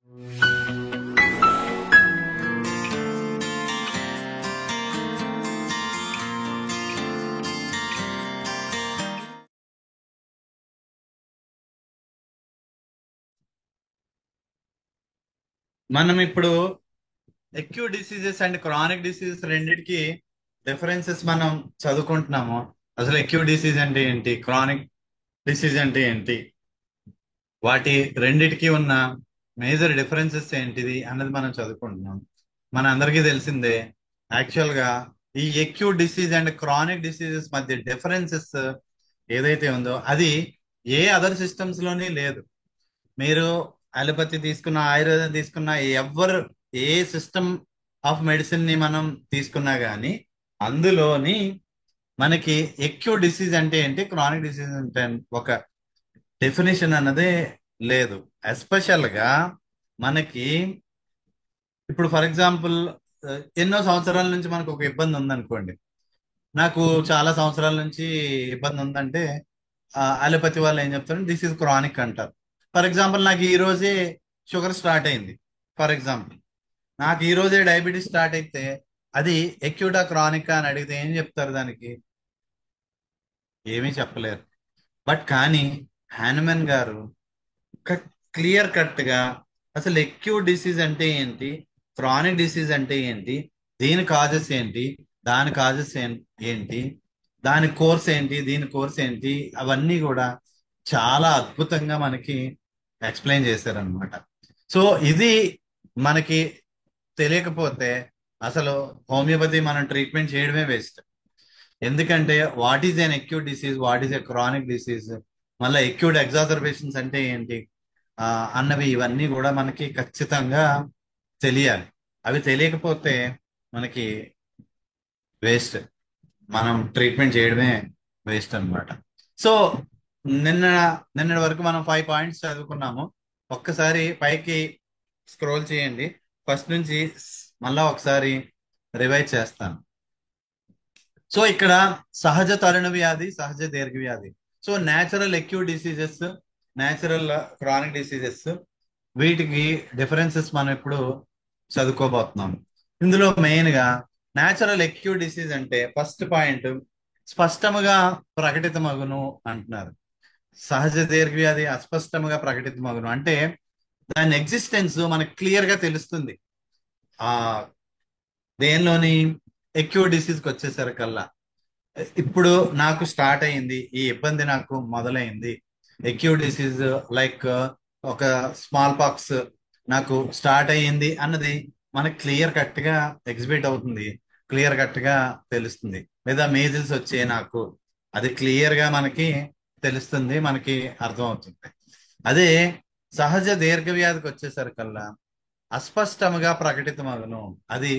మనం ఇప్పుడు acute diseases and chronic diseases రెండిటికి డిఫరెన్సెస్ మనం చదువుకుంటున్నాము. అసలు అక్యూట్ డిసీజ్ అంటే ఏంటి, క్రానిక్ డిసీజ్ అంటే ఏంటి, వాటి రెండిటికి ఉన్న మేజర్ డిఫరెన్సెస్ ఏంటిది అన్నది మనం చదువుకుంటున్నాం. మన అందరికీ తెలిసిందే. యాక్చువల్ గా ఈ acute disease and chronic diseases మధ్య డిఫరెన్సెస్ ఏదైతే ఉందో అది ఏ అదర్ సిస్టమ్స్ లోనే లేదు. మీరు అలోపతి తీసుకున్న, ఆయుర్వేదం తీసుకున్న, ఎవరు ఏ సిస్టమ్ ఆఫ్ మెడిసిన్ ని మనం తీసుకున్నా గానీ అందులోని మనకి ఎక్యూట్ డిసీజ్ అంటే ఏంటి, క్రానిక్ డిసీజ్ అంటే ఒక డెఫినేషన్ అన్నదే లేదు. ఎస్పెషల్ గా మనకి ఇప్పుడు ఫర్ ఎగ్జాంపుల్ ఎన్నో సంవత్సరాల నుంచి మనకు ఒక ఇబ్బంది ఉందనుకోండి. నాకు చాలా సంవత్సరాల నుంచి ఇబ్బంది ఉందంటే అలోపతి వాళ్ళు ఏం చెప్తారు, దిస్ ఇస్ క్రానిక్ అంటారు. ఫర్ ఎగ్జాంపుల్ నాకు ఈ రోజే షుగర్ స్టార్ట్ అయింది. ఫర్ ఎగ్జాంపుల్ నాకు ఈ రోజే డయాబెటీస్ స్టార్ట్ అయితే అది ఎక్యూటా క్రానికా అని అడిగితే ఏం చెప్తారు దానికి? ఏమీ చెప్పలేరు. బట్ కానీ హానుమన్ గారు క్లియర్ కట్ గా అసలు ఎక్యూట్ డిసీజ్ అంటే ఏంటి, క్రానిక్ డిసీజ్ అంటే ఏంటి, దీని కాజెస్ ఏంటి, దాని కాజెస్ ఏంటి, దాని కోర్స్ ఏంటి, దీని కోర్స్ ఏంటి, అవన్నీ కూడా చాలా అద్భుతంగా మనకి ఎక్స్ప్లెయిన్ చేశారనమాట. సో ఇది మనకి తెలియకపోతే అసలు హోమియోపతి మనం ట్రీట్మెంట్ చేయడమే వేస్ట్. ఎందుకంటే what is an acute disease, what is a chronic disease, మళ్ళీ అక్యూట్ ఎగ్జాజర్బేషన్స్ అంటే ఏంటి అన్నవి ఇవన్నీ కూడా మనకి ఖచ్చితంగా తెలియాలి. అవి తెలియకపోతే మనకి వేస్ట్, మనం ట్రీట్మెంట్ చేయడమే వేస్ట్ అన్నమాట. సో నిన్న నిన్నటి వరకు మనం 5 పాయింట్స్ చదువుకున్నాము. ఒక్కసారి పైకి స్క్రోల్ చేయండి, ఫస్ట్ నుంచి మళ్ళా ఒకసారి రివైజ్ చేస్తాను. సో ఇక్కడ సహజ తరుణ వ్యాధి, సహజ దీర్ఘ వ్యాధి. So natural acute diseases, natural chronic diseases, వీటికి డిఫరెన్సెస్ మనం ఇప్పుడు చదువుకోబోతున్నాం. ఇందులో మెయిన్ గా న్యాచురల్ అక్యూట్ డిసీజ్ అంటే ఫస్ట్ పాయింట్ స్పష్టముగా ప్రకటితమగును అంటున్నారు. సహజ దీర్ఘ వ్యాధి అస్పష్టముగా ప్రకటితమగును అంటే దాని ఎగ్జిస్టెన్స్ మనకు క్లియర్ గా తెలుస్తుంది. ఆ దేనిలోని అక్యూట్ డిసీజ్కి వచ్చేసరికల్లా ఇప్పుడు నాకు స్టార్ట్ అయింది, ఈ ఇబ్బంది నాకు మొదలైంది. అక్యూట్ డిసీజ్ లైక్ ఒక స్మాల్ పాక్స్ నాకు స్టార్ట్ అయ్యింది అన్నది మనకి క్లియర్ కట్ గా ఎగ్జిబిట్ అవుతుంది, క్లియర్ కట్ గా తెలుస్తుంది. లేదా మేజిల్స్ వచ్చే నాకు, అది క్లియర్ గా మనకి తెలుస్తుంది, మనకి అర్థం అవుతుంది. అదే సహజ దీర్ఘ వ్యాధికి వచ్చేసరికల్లా అస్పష్టముగా ప్రకటితమగును, అది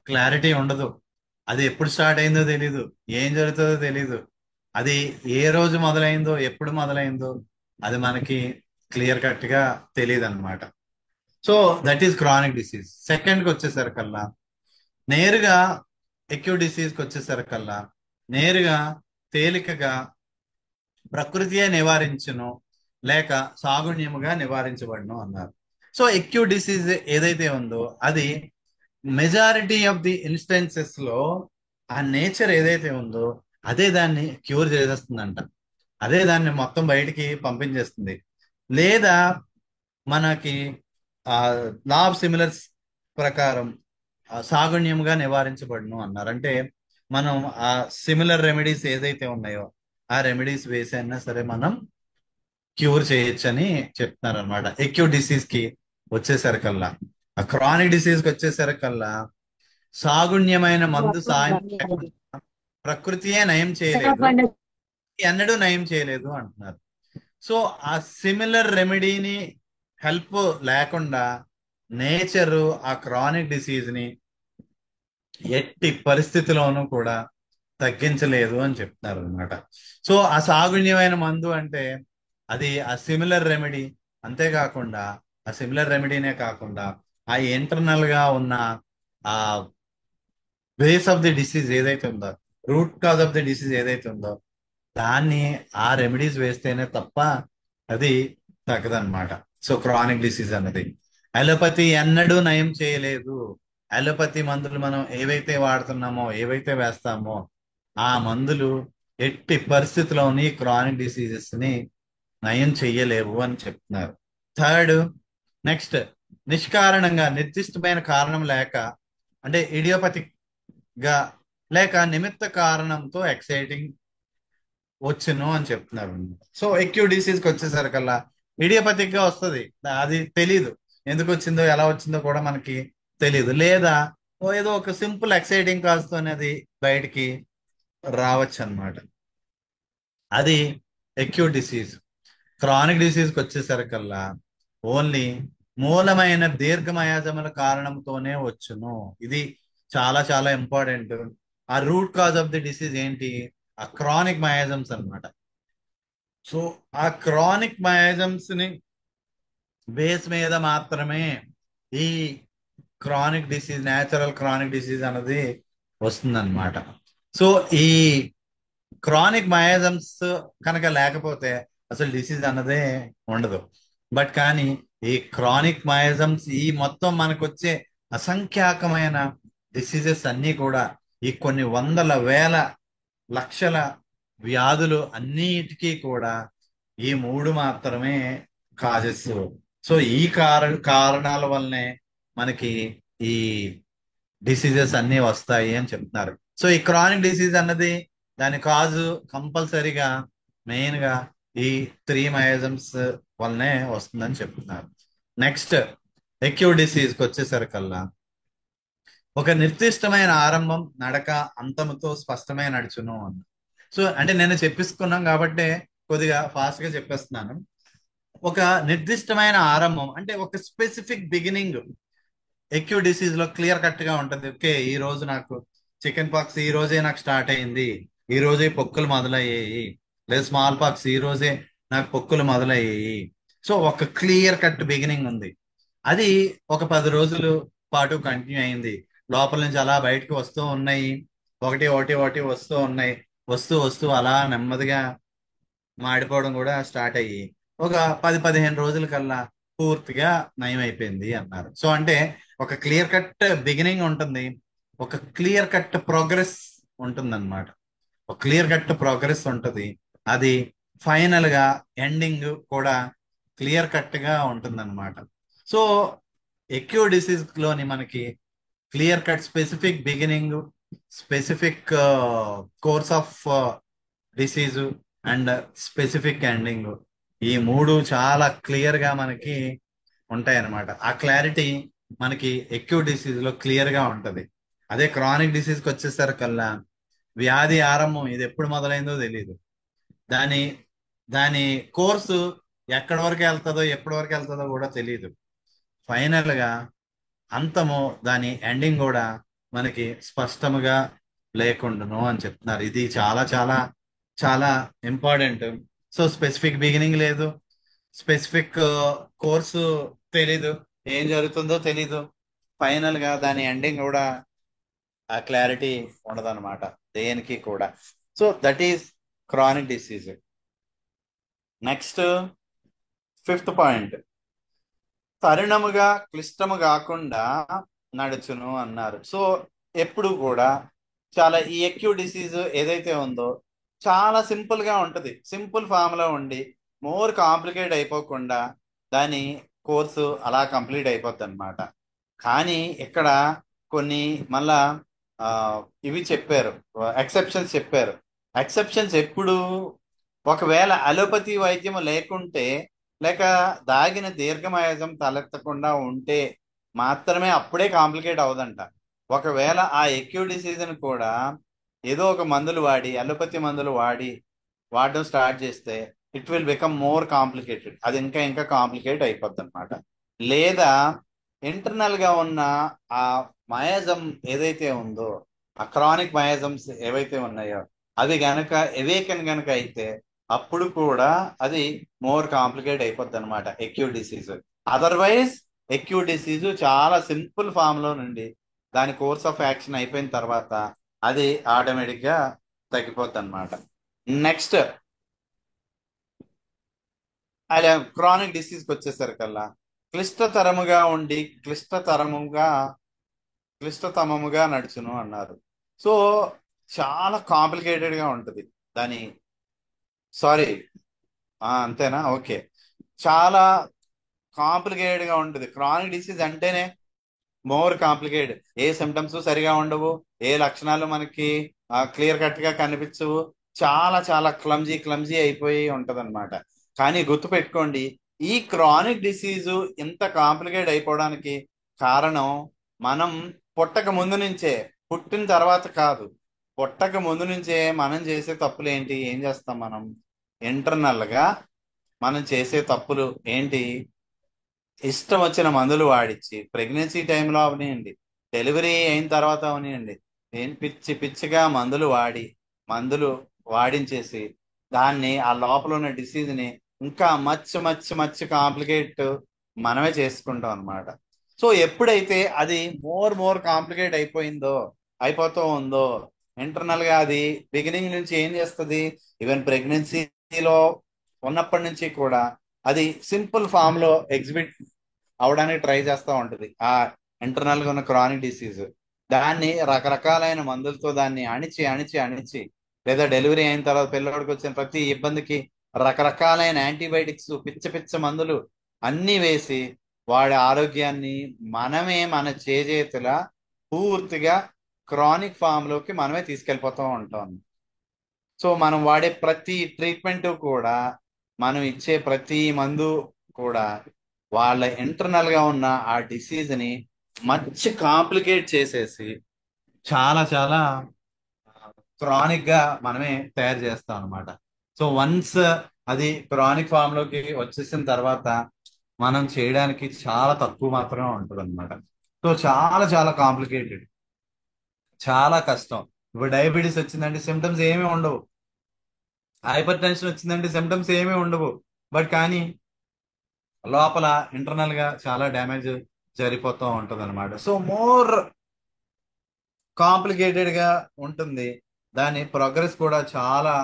క్లారిటీ ఉండదు. అది ఎప్పుడు స్టార్ట్ అయిందో తెలీదు, ఏం జరుగుతుందో తెలీదు, అది ఏ రోజు మొదలైందో, ఎప్పుడు మొదలైందో అది మనకి క్లియర్ కట్ గా తెలియదు అనమాట. So that is chronic disease. Second కి వచ్చేసరికల్లా నేరుగా అక్యూట్ డిసీజ్ కి వచ్చేసరికల్లా నేరుగా తేలికగా ప్రకృతియే నివారించును లేక సాగుణ్యముగా నివారించబడును అన్నారు. సో అక్యూట్ డిసీజ్ ఏదైతే ఉందో అది మెజారిటీ ఆఫ్ ది ఇన్స్టెన్సెస్ లో ఆ నేచర్ ఏదైతే ఉందో అదే దాన్ని క్యూర్ చేసేస్తుందంట, అదే దాన్ని మొత్తం బయటికి పంపించేస్తుంది. లేదా మనకి ఆ లా ఆఫ్ సిమిలర్స్ ప్రకారం సాగుణ్యముగా నివారించబడును అన్నారు. అంటే మనం ఆ సిమిలర్ రెమెడీస్ ఏదైతే ఉన్నాయో ఆ రెమెడీస్ వేసి అయినా సరే మనం క్యూర్ చేయొచ్చని చెప్తున్నారు అనమాట. అక్యూట్ డిసీజ్ కి వచ్చేసరికల్లా, ఆ క్రానిక్ డిసీజ్ కి వచ్చేసరికల్లా సాగుణ్యమైన మందు సాయం లేకుండా ప్రకృతియే నయం చేయలేదు, ఎన్నడూ నయం చేయలేదు అంటున్నారు. సో ఆ సిమిలర్ రెమెడీని హెల్ప్ లేకుండా నేచర్ ఆ క్రానిక్ డిసీజ్ ని ఎట్టి పరిస్థితిలోనూ కూడా తగ్గించలేదు అని చెప్తున్నారు అనమాట. సో ఆ సాగుణ్యమైన మందు అంటే అది ఆ సిమిలర్ రెమెడీ. అంతేకాకుండా ఆ సిమిలర్ రెమెడీనే కాకుండా ఆ ఇంటర్నల్ గా ఉన్న ఆ బేస్ ఆఫ్ ది డిసీజ్ ఏదైతే ఉందో, root cause of the disease ఏదైతే ఉందో దాన్ని ఆ రెమెడీస్ వేస్తేనే తప్ప అది తగ్గదన్నమాట. సో క్రానిక్ డిసీజ్ అన్నది. అలోపతి ఎన్నడూ నయం చేయలేదు. అలోపతి మందులు మనం ఏవైతే వాడుతున్నామో, ఏవైతే వేస్తామో ఆ మందులు ఎట్టి పరిస్థితుల్లోని క్రానిక్ డిసీజెస్ ని నయం చెయ్యలేవు అని చెప్తున్నారు. థర్డ్, నెక్స్ట్, నిష్కారణంగా నిర్దిష్టమైన కారణం లేక, అంటే ఇడియోపతిక్ గా లేక నిమిత్త కారణంతో ఎక్సైటింగ్ వచ్చును అని చెప్తున్నారు. సో ఎక్యూ డిసీజ్ కి వచ్చేసరికల్లా ఇడియోపతిక్ గా వస్తుంది, అది తెలీదు, ఎందుకు వచ్చిందో ఎలా వచ్చిందో కూడా మనకి తెలీదు. లేదా ఏదో ఒక సింపుల్ ఎక్సైటింగ్ కాజ్ తో అనేది బయటికి రావచ్చు అన్నమాట. అది ఎక్యూట్ డిసీజ్. క్రానిక్ డిసీజ్ కి వచ్చేసరికల్లా ఓన్లీ మూలమైన దీర్ఘమయాజముల కారణంతోనే వచ్చును. ఇది చాలా చాలా ఇంపార్టెంట్. ఆ root cause of the disease ఏంటి? ఆ క్రానిక్ మయాజమ్స్ అన్నమాట. సో ఆ క్రానిక్ మయాజమ్స్ ని బేస్ మీద మాత్రమే ఈ chronic disease, natural chronic disease అన్నది వస్తుందన్నమాట. సో ఈ క్రానిక్ మయాజమ్స్ కనుక లేకపోతే అసలు డిసీజ్ అన్నదే ఉండదు. బట్ కానీ ఈ క్రానిక్ మయాజమ్స్, ఈ మొత్తం మనకు వచ్చే అసంఖ్యాకమైన డిసీజెస్ అన్నీ కూడా, ఈ కొన్ని వందల వేల లక్షల వ్యాధులు అన్నిటికీ కూడా ఈ మూడు మాత్రమే కాజెస్. సో ఈ కారణాల వల్లనే మనకి ఈ డిసీజెస్ అన్నీ వస్తాయి అని చెప్తున్నారు. సో ఈ క్రానిక్ డిసీజ్ అన్నది దాని కాజు కంపల్సరీగా మెయిన్ గా ఈ త్రీ మయాజమ్స్ వల్లనే వస్తుందని చెప్తున్నారు. నెక్స్ట్, ఎక్యూట్ డిసీజ్ కి వచ్చేసరికల్లా ఒక నిర్దిష్టమైన ఆరంభం, నడక, అంతముతో స్పష్టమైన నడుచును అన్న. సో అంటే నేను చెప్పిస్తున్నాం కాబట్టి కొద్దిగా ఫాస్ట్ గా చెప్పేస్తున్నాను. ఒక నిర్దిష్టమైన ఆరంభం అంటే ఒక స్పెసిఫిక్ బిగినింగ్ ఎక్యూ డిసీజ్ లో క్లియర్ కట్ గా ఉంటది. ఓకే, ఈ రోజు నాకు చికెన్ పాక్స్ ఈ రోజే నాకు స్టార్ట్ అయింది, ఈ రోజే పొక్కులు మొదలయ్యాయి, లేదా స్మాల్ పాక్స్ ఈ రోజే నాకు పొక్కులు మొదలయ్యాయి. సో ఒక క్లియర్ కట్ బిగినింగ్ ఉంది. అది ఒక 10 రోజులు పాటు కంటిన్యూ అయింది. లోపల నుంచి అలా బయటకు వస్తూ ఉన్నాయి, ఒకటి ఒకటి ఒకటి వస్తూ ఉన్నాయి, వస్తూ వస్తూ అలా నెమ్మదిగా మాడిపోవడం కూడా స్టార్ట్ అయ్యి ఒక 10-15 రోజుల కల్లా పూర్తిగా నయం అయిపోయింది అన్నారు. సో అంటే ఒక క్లియర్ కట్ బిగినింగ్ ఉంటుంది, ఒక క్లియర్ కట్ ప్రోగ్రెస్ ఉంటుంది అనమాట. ఒక క్లియర్ కట్ ప్రోగ్రెస్ ఉంటుంది, అది ఫైనల్ గా ఎండింగ్ కూడా క్లియర్ కట్ గా ఉంటుంది అనమాట. సో ఎక్యూ డిసీజ్ లోని మనకి clear cut specific beginning, specific course of disease and specific ending, ఈ మూడు చాలా క్లియర్ గా మనకి ఉంటాయి అన్నమాట. ఆ క్లారిటీ మనకి ఎక్యూట్ డిసీజ్ లో క్లియర్ గా ఉంటది. అదే క్రానిక్ డిసీజ్ కి వచ్చేసరికల్లా వ్యాధి ఆరంభం ఇది ఎప్పుడు మొదలైందో తెలియదు, దాని దాని కోర్సు ఎక్కడి వరకు వెళ్తుందో ఎప్పటి వరకు వెళ్తుందో కూడా తెలియదు. ఫైనల్ గా అంతము, దాని ఎండింగ్ కూడా మనకి స్పష్టముగా లేకుండాను అని చెప్తున్నారు. ఇది చాలా చాలా చాలా ఇంపార్టెంట్. సో స్పెసిఫిక్ బిగినింగ్ లేదు, స్పెసిఫిక్ కోర్సు తెలీదు, ఏం జరుగుతుందో తెలీదు, ఫైనల్ గా దాని ఎండింగ్ కూడా ఆ క్లారిటీ ఉండదన్నమాట దేనికి కూడా. So that is chronic disease. Next, fifth point, తరుణముగా క్లిష్టము కాకుండా నడుచును అన్నారు. సో ఎప్పుడు కూడా చాలా ఈ ఎక్యూ డిసీజ్ ఏదైతే ఉందో చాలా సింపుల్ గా ఉంటది, సింపుల్ ఫామ్ లో ఉండి మోర్ కాంప్లికేట్ అయిపోకుండా దాని కోర్సు అలా కంప్లీట్ అయిపోద్ది అనమాట. కానీ ఇక్కడ కొన్ని మళ్ళా ఆ, ఇవి చెప్పారు, ఎక్సెప్షన్స్ చెప్పారు. ఎక్సెప్షన్స్ ఎప్పుడు? ఒకవేళ అలోపతి వైద్యం లేకుంటే, లేక దాగిన దీర్ఘమాయాసం తలెత్తకుండా ఉంటే మాత్రమే అప్పుడే కాంప్లికేట్ అవదంట. ఒకవేళ ఆ ఎక్యూ డిసీజ్ కూడా ఏదో ఒక మందులు వాడి, అలోపతి మందులు వాడడం స్టార్ట్ చేస్తే it will become more complicated, అది ఇంకా ఇంకా కాంప్లికేట్ అయిపోద్ది అనమాట. లేదా ఇంటర్నల్ గా ఉన్న ఆ మయాజం ఏదైతే ఉందో, ఆ క్రానిక్ మయాజమ్స్ ఏవైతే ఉన్నాయో అవి గనక ఎవేకన్ గనక అయితే అప్పుడు కూడా అది మోర్ కాంప్లికేట్ అయిపోద్ది అనమాట ఎక్యూ డిసీజ్. అదర్వైజ్ ఎక్యూ డిసీజ్ చాలా సింపుల్ ఫామ్ లో నుండి దాని కోర్స్ ఆఫ్ యాక్షన్ అయిపోయిన తర్వాత అది ఆటోమేటిక్ గా తగ్గిపోద్ది అనమాట. నెక్స్ట్, అలా క్రానిక్ డిసీజ్కి వచ్చేసరికల్లా క్లిష్టతరముగా ఉండి క్లిష్టతమముగా నడుచును అన్నారు. సో చాలా కాంప్లికేటెడ్ గా ఉంటది దాని. సారీ, అంతేనా? ఓకే. చాలా కాంప్లికేటెడ్ గా ఉంటుంది. క్రానిక్ డిసీజ్ అంటేనే మోర్ కాంప్లికేటెడ్. ఏ సిమ్టమ్స్ సరిగా ఉండవు, ఏ లక్షణాలు మనకి క్లియర్ కట్ గా కనిపించవు. చాలా చాలా క్లమ్జీ అయిపోయి ఉంటదన్నమాట. కానీ గుర్తుపెట్టుకోండి, ఈ క్రానిక్ డిసీజు ఇంత కాంప్లికేట్ అయిపోవడానికి కారణం మనం పుట్టక ముందు నుంచే, పుట్టిన తర్వాత కాదు, పుట్టక ముందు నుంచే మనం చేసే తప్పులు ఏంటి, ఏం చేస్తాం మనం? ఇంటర్నల్ గా మనం చేసే తప్పులు ఏంటి? ఇష్టం వచ్చిన మందులు వాడిచ్చి, ప్రెగ్నెన్సీ టైంలో అవనియండి, డెలివరీ అయిన తర్వాత అవనియండి, ఏం పిచ్చి పిచ్చిగా మందులు వాడించేసి దాన్ని, ఆ లోపల ఉన్న డిసీజ్ ని ఇంకా మచ్ కాంప్లికేట్ మనమే చేసుకుంటాం అన్నమాట. సో ఎప్పుడైతే అది మోర్ కాంప్లికేట్ అయిపోతూ ఉందో, ఇంటర్నల్ గా అది బిగినింగ్ నుంచి ఏం చేస్తుంది, ఈవెన్ ప్రెగ్నెన్సీలో ఉన్నప్పటి నుంచి కూడా అది సింపుల్ ఫామ్ లో ఎగ్జిబిట్ అవడానికి ట్రై చేస్తూ ఉంటది ఆ ఇంటర్నల్ గా ఉన్న క్రానిక్ డిసీజ్. దాన్ని రకరకాలైన మందులతో దాన్ని అణిచి లేదా డెలివరీ అయిన తర్వాత పిల్లవాడికి వచ్చిన ప్రతి ఇబ్బందికి రకరకాలైన యాంటీబయాటిక్స్, పిచ్చ మందులు అన్నీ వేసి వాడి ఆరోగ్యాన్ని మనమే మన చేజేతుల పూర్తిగా క్రానిక్ ఫామ్ లోకి మనమే తీసుకెళ్ళిపోతూ ఉంటాం. సో మనం వాడే ప్రతి ట్రీట్మెంట్ కూడా, మనం ఇచ్చే ప్రతి మందు కూడా వాళ్ళ ఇంటర్నల్ గా ఉన్న ఆ డిసీజ్ ని మంచి కాంప్లికేట్ చేసేసి చాలా చాలా క్రానిక్ గా మనమే తయారు చేస్తాం అనమాట. సో వన్స్ అది క్రానిక్ ఫామ్ లోకి వచ్చేసిన తర్వాత మనం చేయడానికి చాలా తక్కువ మాత్రమే ఉంటుంది అనమాట. సో చాలా చాలా కాంప్లికేటెడ్, చాలా కష్టం. ఇప్పుడు డయాబెటీస్ వచ్చిందంటే సిమ్టమ్స్ ఏమీ ఉండవు, హైపర్ టెన్షన్ వచ్చిందంటే సిమ్టమ్స్ ఏమీ ఉండవు, బట్ కానీ లోపల ఇంటర్నల్ గా చాలా డ్యామేజ్ జరిగిపోతూ ఉంటది అనమాట. సో మోర్ కాంప్లికేటెడ్ గా ఉంటుంది. దాని ప్రోగ్రెస్ కూడా చాలా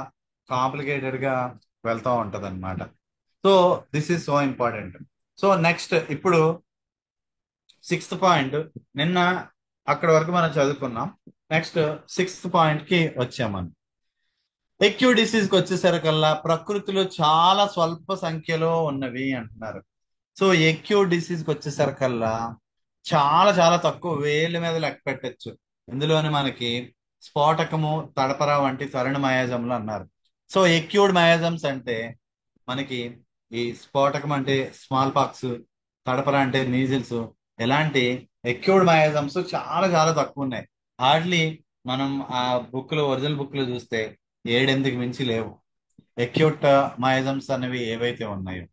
కాంప్లికేటెడ్ గా వెళ్తూ ఉంటది అనమాట. So this is so important. So next ఇప్పుడు సిక్స్త్ పాయింట్. నిన్న అక్కడి వరకు మనం చదువుకున్నాం. నెక్స్ట్ సిక్స్త్ పాయింట్ కి వచ్చాం మనం. ఎక్యూ డిసీజ్ కి వచ్చేసరికల్లా ప్రకృతిలో చాలా స్వల్ప సంఖ్యలో ఉన్నవి అంటున్నారు. సో ఎక్యూ డిసీజ్ కి వచ్చేసరికల్లా చాలా చాలా తక్కువ, వేల మీద లెక్క పెట్టచ్చు. ఇందులోనే మనకి స్ఫోటకము, తడపర వంటి తరుణ మయాజములు అన్నారు. సో ఎక్యూడ్ మయాజమ్స్ అంటే మనకి, ఈ స్ఫోటకం అంటే స్మాల్ పాక్స్, తడపర అంటే మీజిల్స్, ఇలాంటి ఎక్యూడ్ మయాజమ్స్ చాలా చాలా తక్కువ ఉన్నాయి. హార్డ్లీ మనం ఆ ఒరిజినల్ బుక్ లో చూస్తే 7-8కి మించి లేవు ఎక్యూట్ మయాజమ్స్ అనేవి ఏవైతే ఉన్నాయో.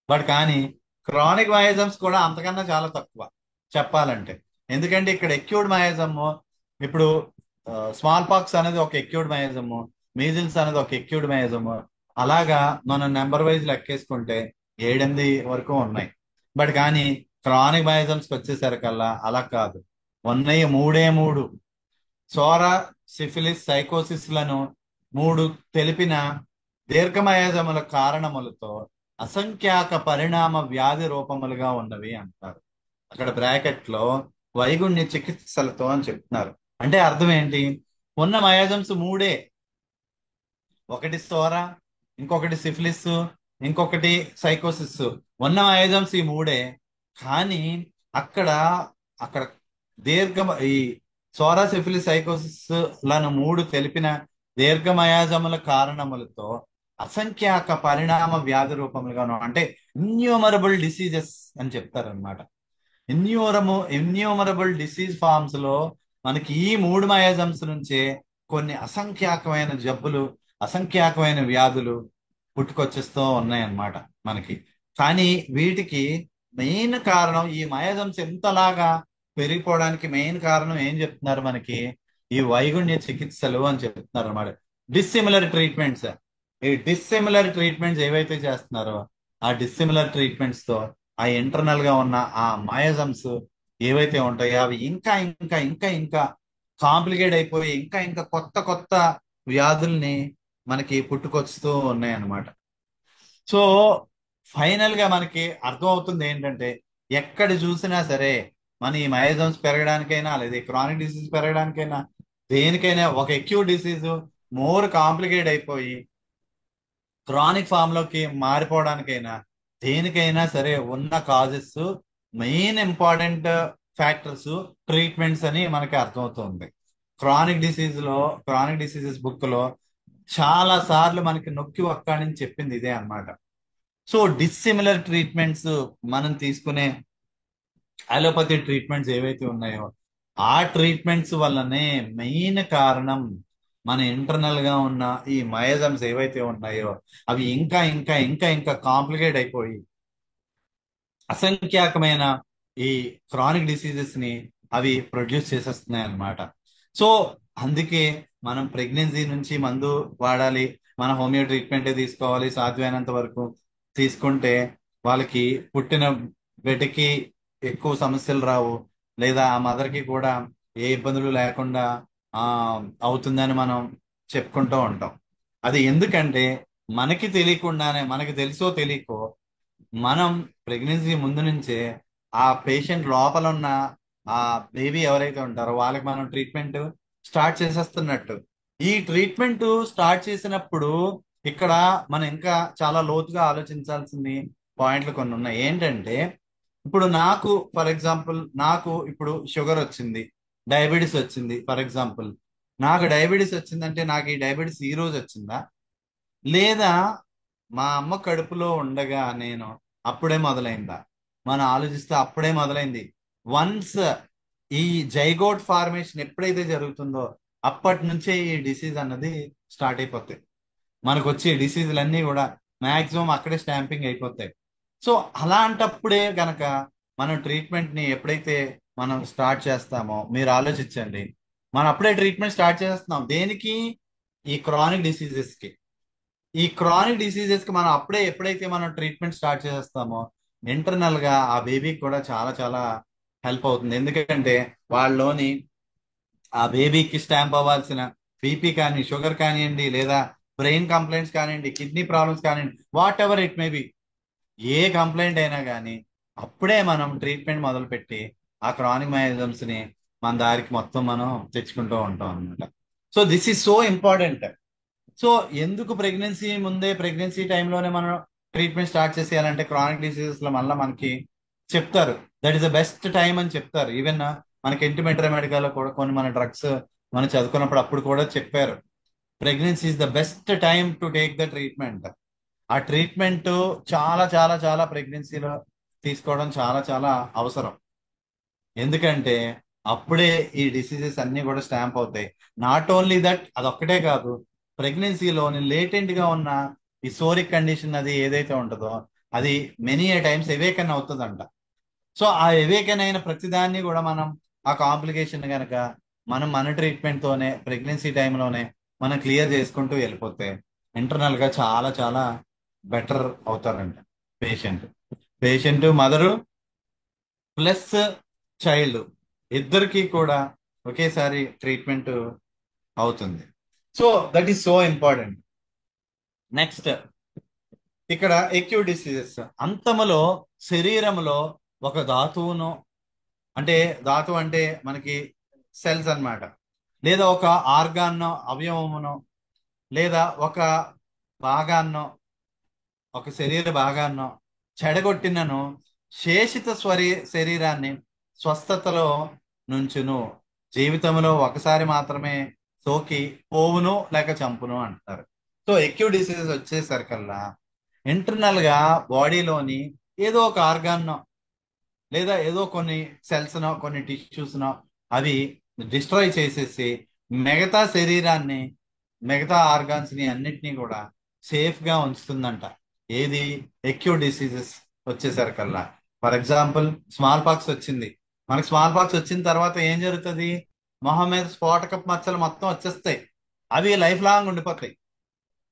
బట్ కానీ క్రానిక్ మయాజమ్స్ కూడా అంతకన్నా చాలా తక్కువ చెప్పాలంటే. ఎందుకంటే ఇక్కడ ఎక్యూడ్ మయాజమ్, ఇప్పుడు స్మాల్ పాక్స్ అనేది ఒక ఎక్యూడ్ మయాజము, మీజిల్స్ అనేది ఒక ఎక్యూడ్ మయాజము, అలాగా మనం నెంబర్ వైజ్ లెక్కేసుకుంటే 7-8 వరకు ఉన్నాయి. బట్ కానీ క్రానిక్ మయాజమ్స్ వచ్చేసరికల్లా అలా కాదు, ఉన్నాయి మూడు. సోరా, సిఫిలిస్, సైకోసిస్ లను మూడు తెలిపిన దీర్ఘమయాజముల కారణములతో అసంఖ్యాక పరిణామ వ్యాధి రూపములుగా ఉన్నవి అంటారు. అక్కడ బ్రాకెట్ లో వైగుణ్య చికిత్సలతో అని చెప్తున్నారు. అంటే అర్థం ఏంటి? ఉన్న మయాజమ్స్ మూడే, ఒకటి సోరా, ఇంకొకటి సిఫిలిస్, ఇంకొకటి సైకోసిస్. ఉన్న మయాజమ్స్ ఈ మూడే. కానీ అక్కడ అక్కడ దీర్ఘ ఈ సోరా, సిఫిలిస్, సైకోసిస్ లను మూడు తెలిపిన దీర్ఘమయాజముల కారణములతో అసంఖ్యాక పరిణామ వ్యాధి రూపములుగాను, అంటే ఇన్యూమరబుల్ డిసీజెస్ అని చెప్తారనమాట. ఇన్యూమరబుల్ డిసీజ్ ఫార్మ్స్ లో మనకి ఈ మూడు మయాజమ్స్ నుంచే కొన్ని అసంఖ్యాకమైన జబ్బులు, అసంఖ్యాకమైన వ్యాధులు పుట్టుకొచ్చేస్తూ ఉన్నాయన్నమాట మనకి. కానీ వీటికి మెయిన్ కారణం, ఈ మయాజమ్స్ ఎంతలాగా పెరిగిపోవడానికి మెయిన్ కారణం ఏం చెప్తున్నారు మనకి? ఈ వైగుణ్య చికిత్సలు అని చెప్తున్నారు అన్నమాట. Dissimilar treatments. ఈ డిస్సిమిలర్ ట్రీట్మెంట్స్ ఏవైతే చేస్తున్నారో, ఆ డిస్సిమిలర్ ట్రీట్మెంట్స్ తో ఆ ఇంటర్నల్ గా ఉన్న ఆ మయాజమ్స్ ఏవైతే ఉంటాయో అవి ఇంకా కాంప్లికేట్ అయిపోయి ఇంకా కొత్త వ్యాధుల్ని మనకి పుట్టుకొస్తూ ఉన్నాయి అన్నమాట. సో ఫైనల్ గా మనకి అర్థమవుతుంది ఏంటంటే, ఎక్కడ చూసినా సరే మన ఈ మయోజమ్స్ పెరగడానికైనా లేదా క్రానిక్ డిసీజ్ పెరగడానికైనా దేనికైనా ఒక ఎక్యూట్ డిసీజ్ మోర్ కాంప్లికేట్ అయిపోయి క్రానిక్ ఫామ్ లోకి మారిపోవడానికైనా దేనికైనా సరే ఉన్న causes, main important factors treatments అని మనకి అర్థమవుతుంది. క్రానిక్ డిసీజెస్ బుక్ లో చాలా సార్లు మనకి నొక్కి ఒక్కడని చెప్పింది ఇదే అన్నమాట. సో డిస్సిమిలర్ ట్రీట్మెంట్స్ మనం తీసుకునే అలోపతి ట్రీట్మెంట్స్ ఏవైతే ఉన్నాయో ఆ ట్రీట్మెంట్స్ వల్లనే మెయిన్ కారణం మన ఇంటర్నల్ గా ఉన్న ఈ మయోజమ్స్ ఏవైతే ఉన్నాయో అవి ఇంకా ఇంకా ఇంకా ఇంకా కాంప్లికేట్ అయిపోయి అసంఖ్యాకమైన ఈ క్రానిక్ డిసీజెస్ ని అవి ప్రొడ్యూస్ చేసేస్తున్నాయి అన్నమాట. సో అందుకే మనం ప్రెగ్నెన్సీ నుంచి మందు వాడాలి, మన హోమియో ట్రీట్మెంటే తీసుకోవాలి సాధ్యమైనంత వరకు. తీసుకుంటే వాళ్ళకి పుట్టిన బిడ్డకి ఎక్కువ సమస్యలు రావు, లేదా ఆ మదర్ కి కూడా ఏ ఇబ్బందులు లేకుండా ఆ అవుతుందని మనం చెప్పుకుంటూ ఉంటాం. అది ఎందుకంటే మనకి తెలియకుండానే, మనకి తెలుసో తెలియకో మనం ప్రెగ్నెన్సీ ముందు నుంచే ఆ పేషెంట్ లోపల ఉన్న ఆ బేబీ ఎవరైతే ఉంటారో వాళ్ళకి మనం ట్రీట్మెంట్ స్టార్ట్ చేసేస్తున్నట్టు. ఈ ట్రీట్మెంట్ స్టార్ట్ చేసినప్పుడు ఇక్కడ మనం ఇంకా చాలా లోతుగా ఆలోచించాల్సిన పాయింట్లు కొన్ని ఉన్నాయి. ఏంటంటే ఇప్పుడు నాకు ఫర్ ఎగ్జాంపుల్ నాకు ఇప్పుడు షుగర్ వచ్చింది, డయాబెటీస్ వచ్చింది. ఫర్ ఎగ్జాంపుల్ నాకు డయాబెటీస్ వచ్చిందంటే నాకు ఈ డయాబెటీస్ ఈ రోజు వచ్చిందా, లేదా మా అమ్మ కడుపులో ఉండగా నేను అప్పుడే మొదలైందా? మనం ఆలోచిస్తే అప్పుడే మొదలైంది. వన్స్ ఈ జైగోట్ ఫార్మేషన్ ఎప్పుడైతే జరుగుతుందో అప్పటి నుంచే ఈ డిసీజ్ అన్నది స్టార్ట్ అయిపోతాయి. మనకు వచ్చే డిసీజులన్నీ కూడా మాక్సిమం అక్కడే స్టాంపింగ్ అయిపోతాయి. సో అలాంటప్పుడే గనక మనం ట్రీట్మెంట్ ని ఎప్పుడైతే మనం స్టార్ట్ చేస్తామో మీరు ఆలోచించండి, మనం అప్పుడే ట్రీట్మెంట్ స్టార్ట్ చేస్తున్నాం దేనికి? ఈ క్రానిక్ డిసీజెస్ కి. ఈ క్రానిక్ డిసీజెస్ కి మనం అప్పుడే ఎప్పుడైతే మనం ట్రీట్మెంట్ స్టార్ట్ చేస్తామో ఇంటర్నల్ గా ఆ బేబీకి కూడా చాలా చాలా హెల్ప్ అవుతుంది. ఎందుకంటే వాళ్ళలోని ఆ బేబీకి స్టాంప్ అవ్వాల్సిన బీపీ కానీ, షుగర్ కానివ్వండి, లేదా బ్రెయిన్ కంప్లైంట్స్ కానివ్వండి, కిడ్నీ ప్రాబ్లమ్స్ కానివ్వండి, what ever it may be, A complaint అయినా కానీ అప్పుడే మనం ట్రీట్మెంట్ మొదలుపెట్టి ఆ క్రానిక్ మయోజమ్స్ ని మన దారికి మొత్తం మనం తెచ్చుకుంటూ ఉంటాం అనమాట. So this is so important. So ఎందుకు ప్రెగ్నెన్సీ టైంలోనే మనం ట్రీట్మెంట్ స్టార్ట్ చేసేయాలంటే క్రానిక్ డిసీజెస్ లో మళ్ళీ మనకి చెప్తారు that is the best time అని చెప్తారు. ఈవెన్ మనకి ఇంటిమెటరీ మెడికల్ లో కూడా కొన్ని మన డ్రగ్స్ మనం చదువుకున్నప్పుడు అప్పుడు కూడా చెప్పారు pregnancy is the best time to take the treatment. ఆ ట్రీట్మెంట్ చాలా చాలా చాలా ప్రెగ్నెన్సీలో తీసుకోవడం చాలా చాలా అవసరం. ఎందుకంటే అప్పుడే ఈ డిసీజెస్ అన్ని కూడా స్టాంప్ అవుతాయి. నాట్ ఓన్లీ దట్, అదొక్కటే కాదు, ప్రెగ్నెన్సీలోని లేటెంట్ గా ఉన్న ఈ సోరిక్ కండిషన్ అది ఏదైతే ఉంటుందో అది మెనీ ఏ టైమ్స్ ఎవేకన్ అవుతుందంట. సో ఆ ఎవేకన్ అయిన ప్రతిదాన్ని కూడా మనం ఆ కాంప్లికేషన్ కనుక మనం మన ట్రీట్మెంట్ తోనే ప్రెగ్నెన్సీ టైంలోనే మనం క్లియర్ చేసుకుంటూ వెళ్ళిపోతే ఇంటర్నల్ గా చాలా చాలా బెటర్ అవుతారంట పేషెంట్. మదరు ప్లస్ చైల్డ్ ఇద్దరికి కూడా ఒకేసారి ట్రీట్మెంట్ అవుతుంది. So that is so important. Next ఇక్కడ ఎక్యూట్ డిసీజెస్ అంతములో శరీరములో ఒక ధాతువును, అంటే ధాతువు అంటే మనకి సెల్స్ అన్నమాట, లేదా ఒక ఆర్గాన్నో అవయవమునో, లేదా ఒక భాగాన్నో, ఒక శరీర భాగాన్నో చెడగొట్టినను శేషిత శరీరాన్ని స్వస్థతలో నుంచును, జీవితంలో ఒకసారి మాత్రమే సోకి పోవును లేక చంపును అంటారు. సో ఎక్యూట్ డిసీజెస్ వచ్చేసరికల్లా ఇంటర్నల్ గా బాడీలోని ఏదో ఒక ఆర్గాన్నో, లేదా ఏదో కొన్ని సెల్స్ నో కొన్ని టిష్యూస్ నో అవి డిస్ట్రాయ్ చేసేసి మిగతా శరీరాన్ని, మిగతా ఆర్గాన్స్ ని అన్నిటినీ కూడా సేఫ్ గా ఉంచుతుందంట. ఏది? ఎక్యూట్ డిసీజెస్ వచ్చేసరికల్లా. ఫర్ ఎగ్జాంపుల్ స్మాల్ పాక్స్ వచ్చింది, మనకి స్మాల్ పాక్స్ వచ్చిన తర్వాత ఏం జరుగుతుంది? మొహం మీద స్ఫోటకపు మచ్చలు మొత్తం వచ్చేస్తాయి, అవి లైఫ్ లాంగ్ ఉండిపోతాయి.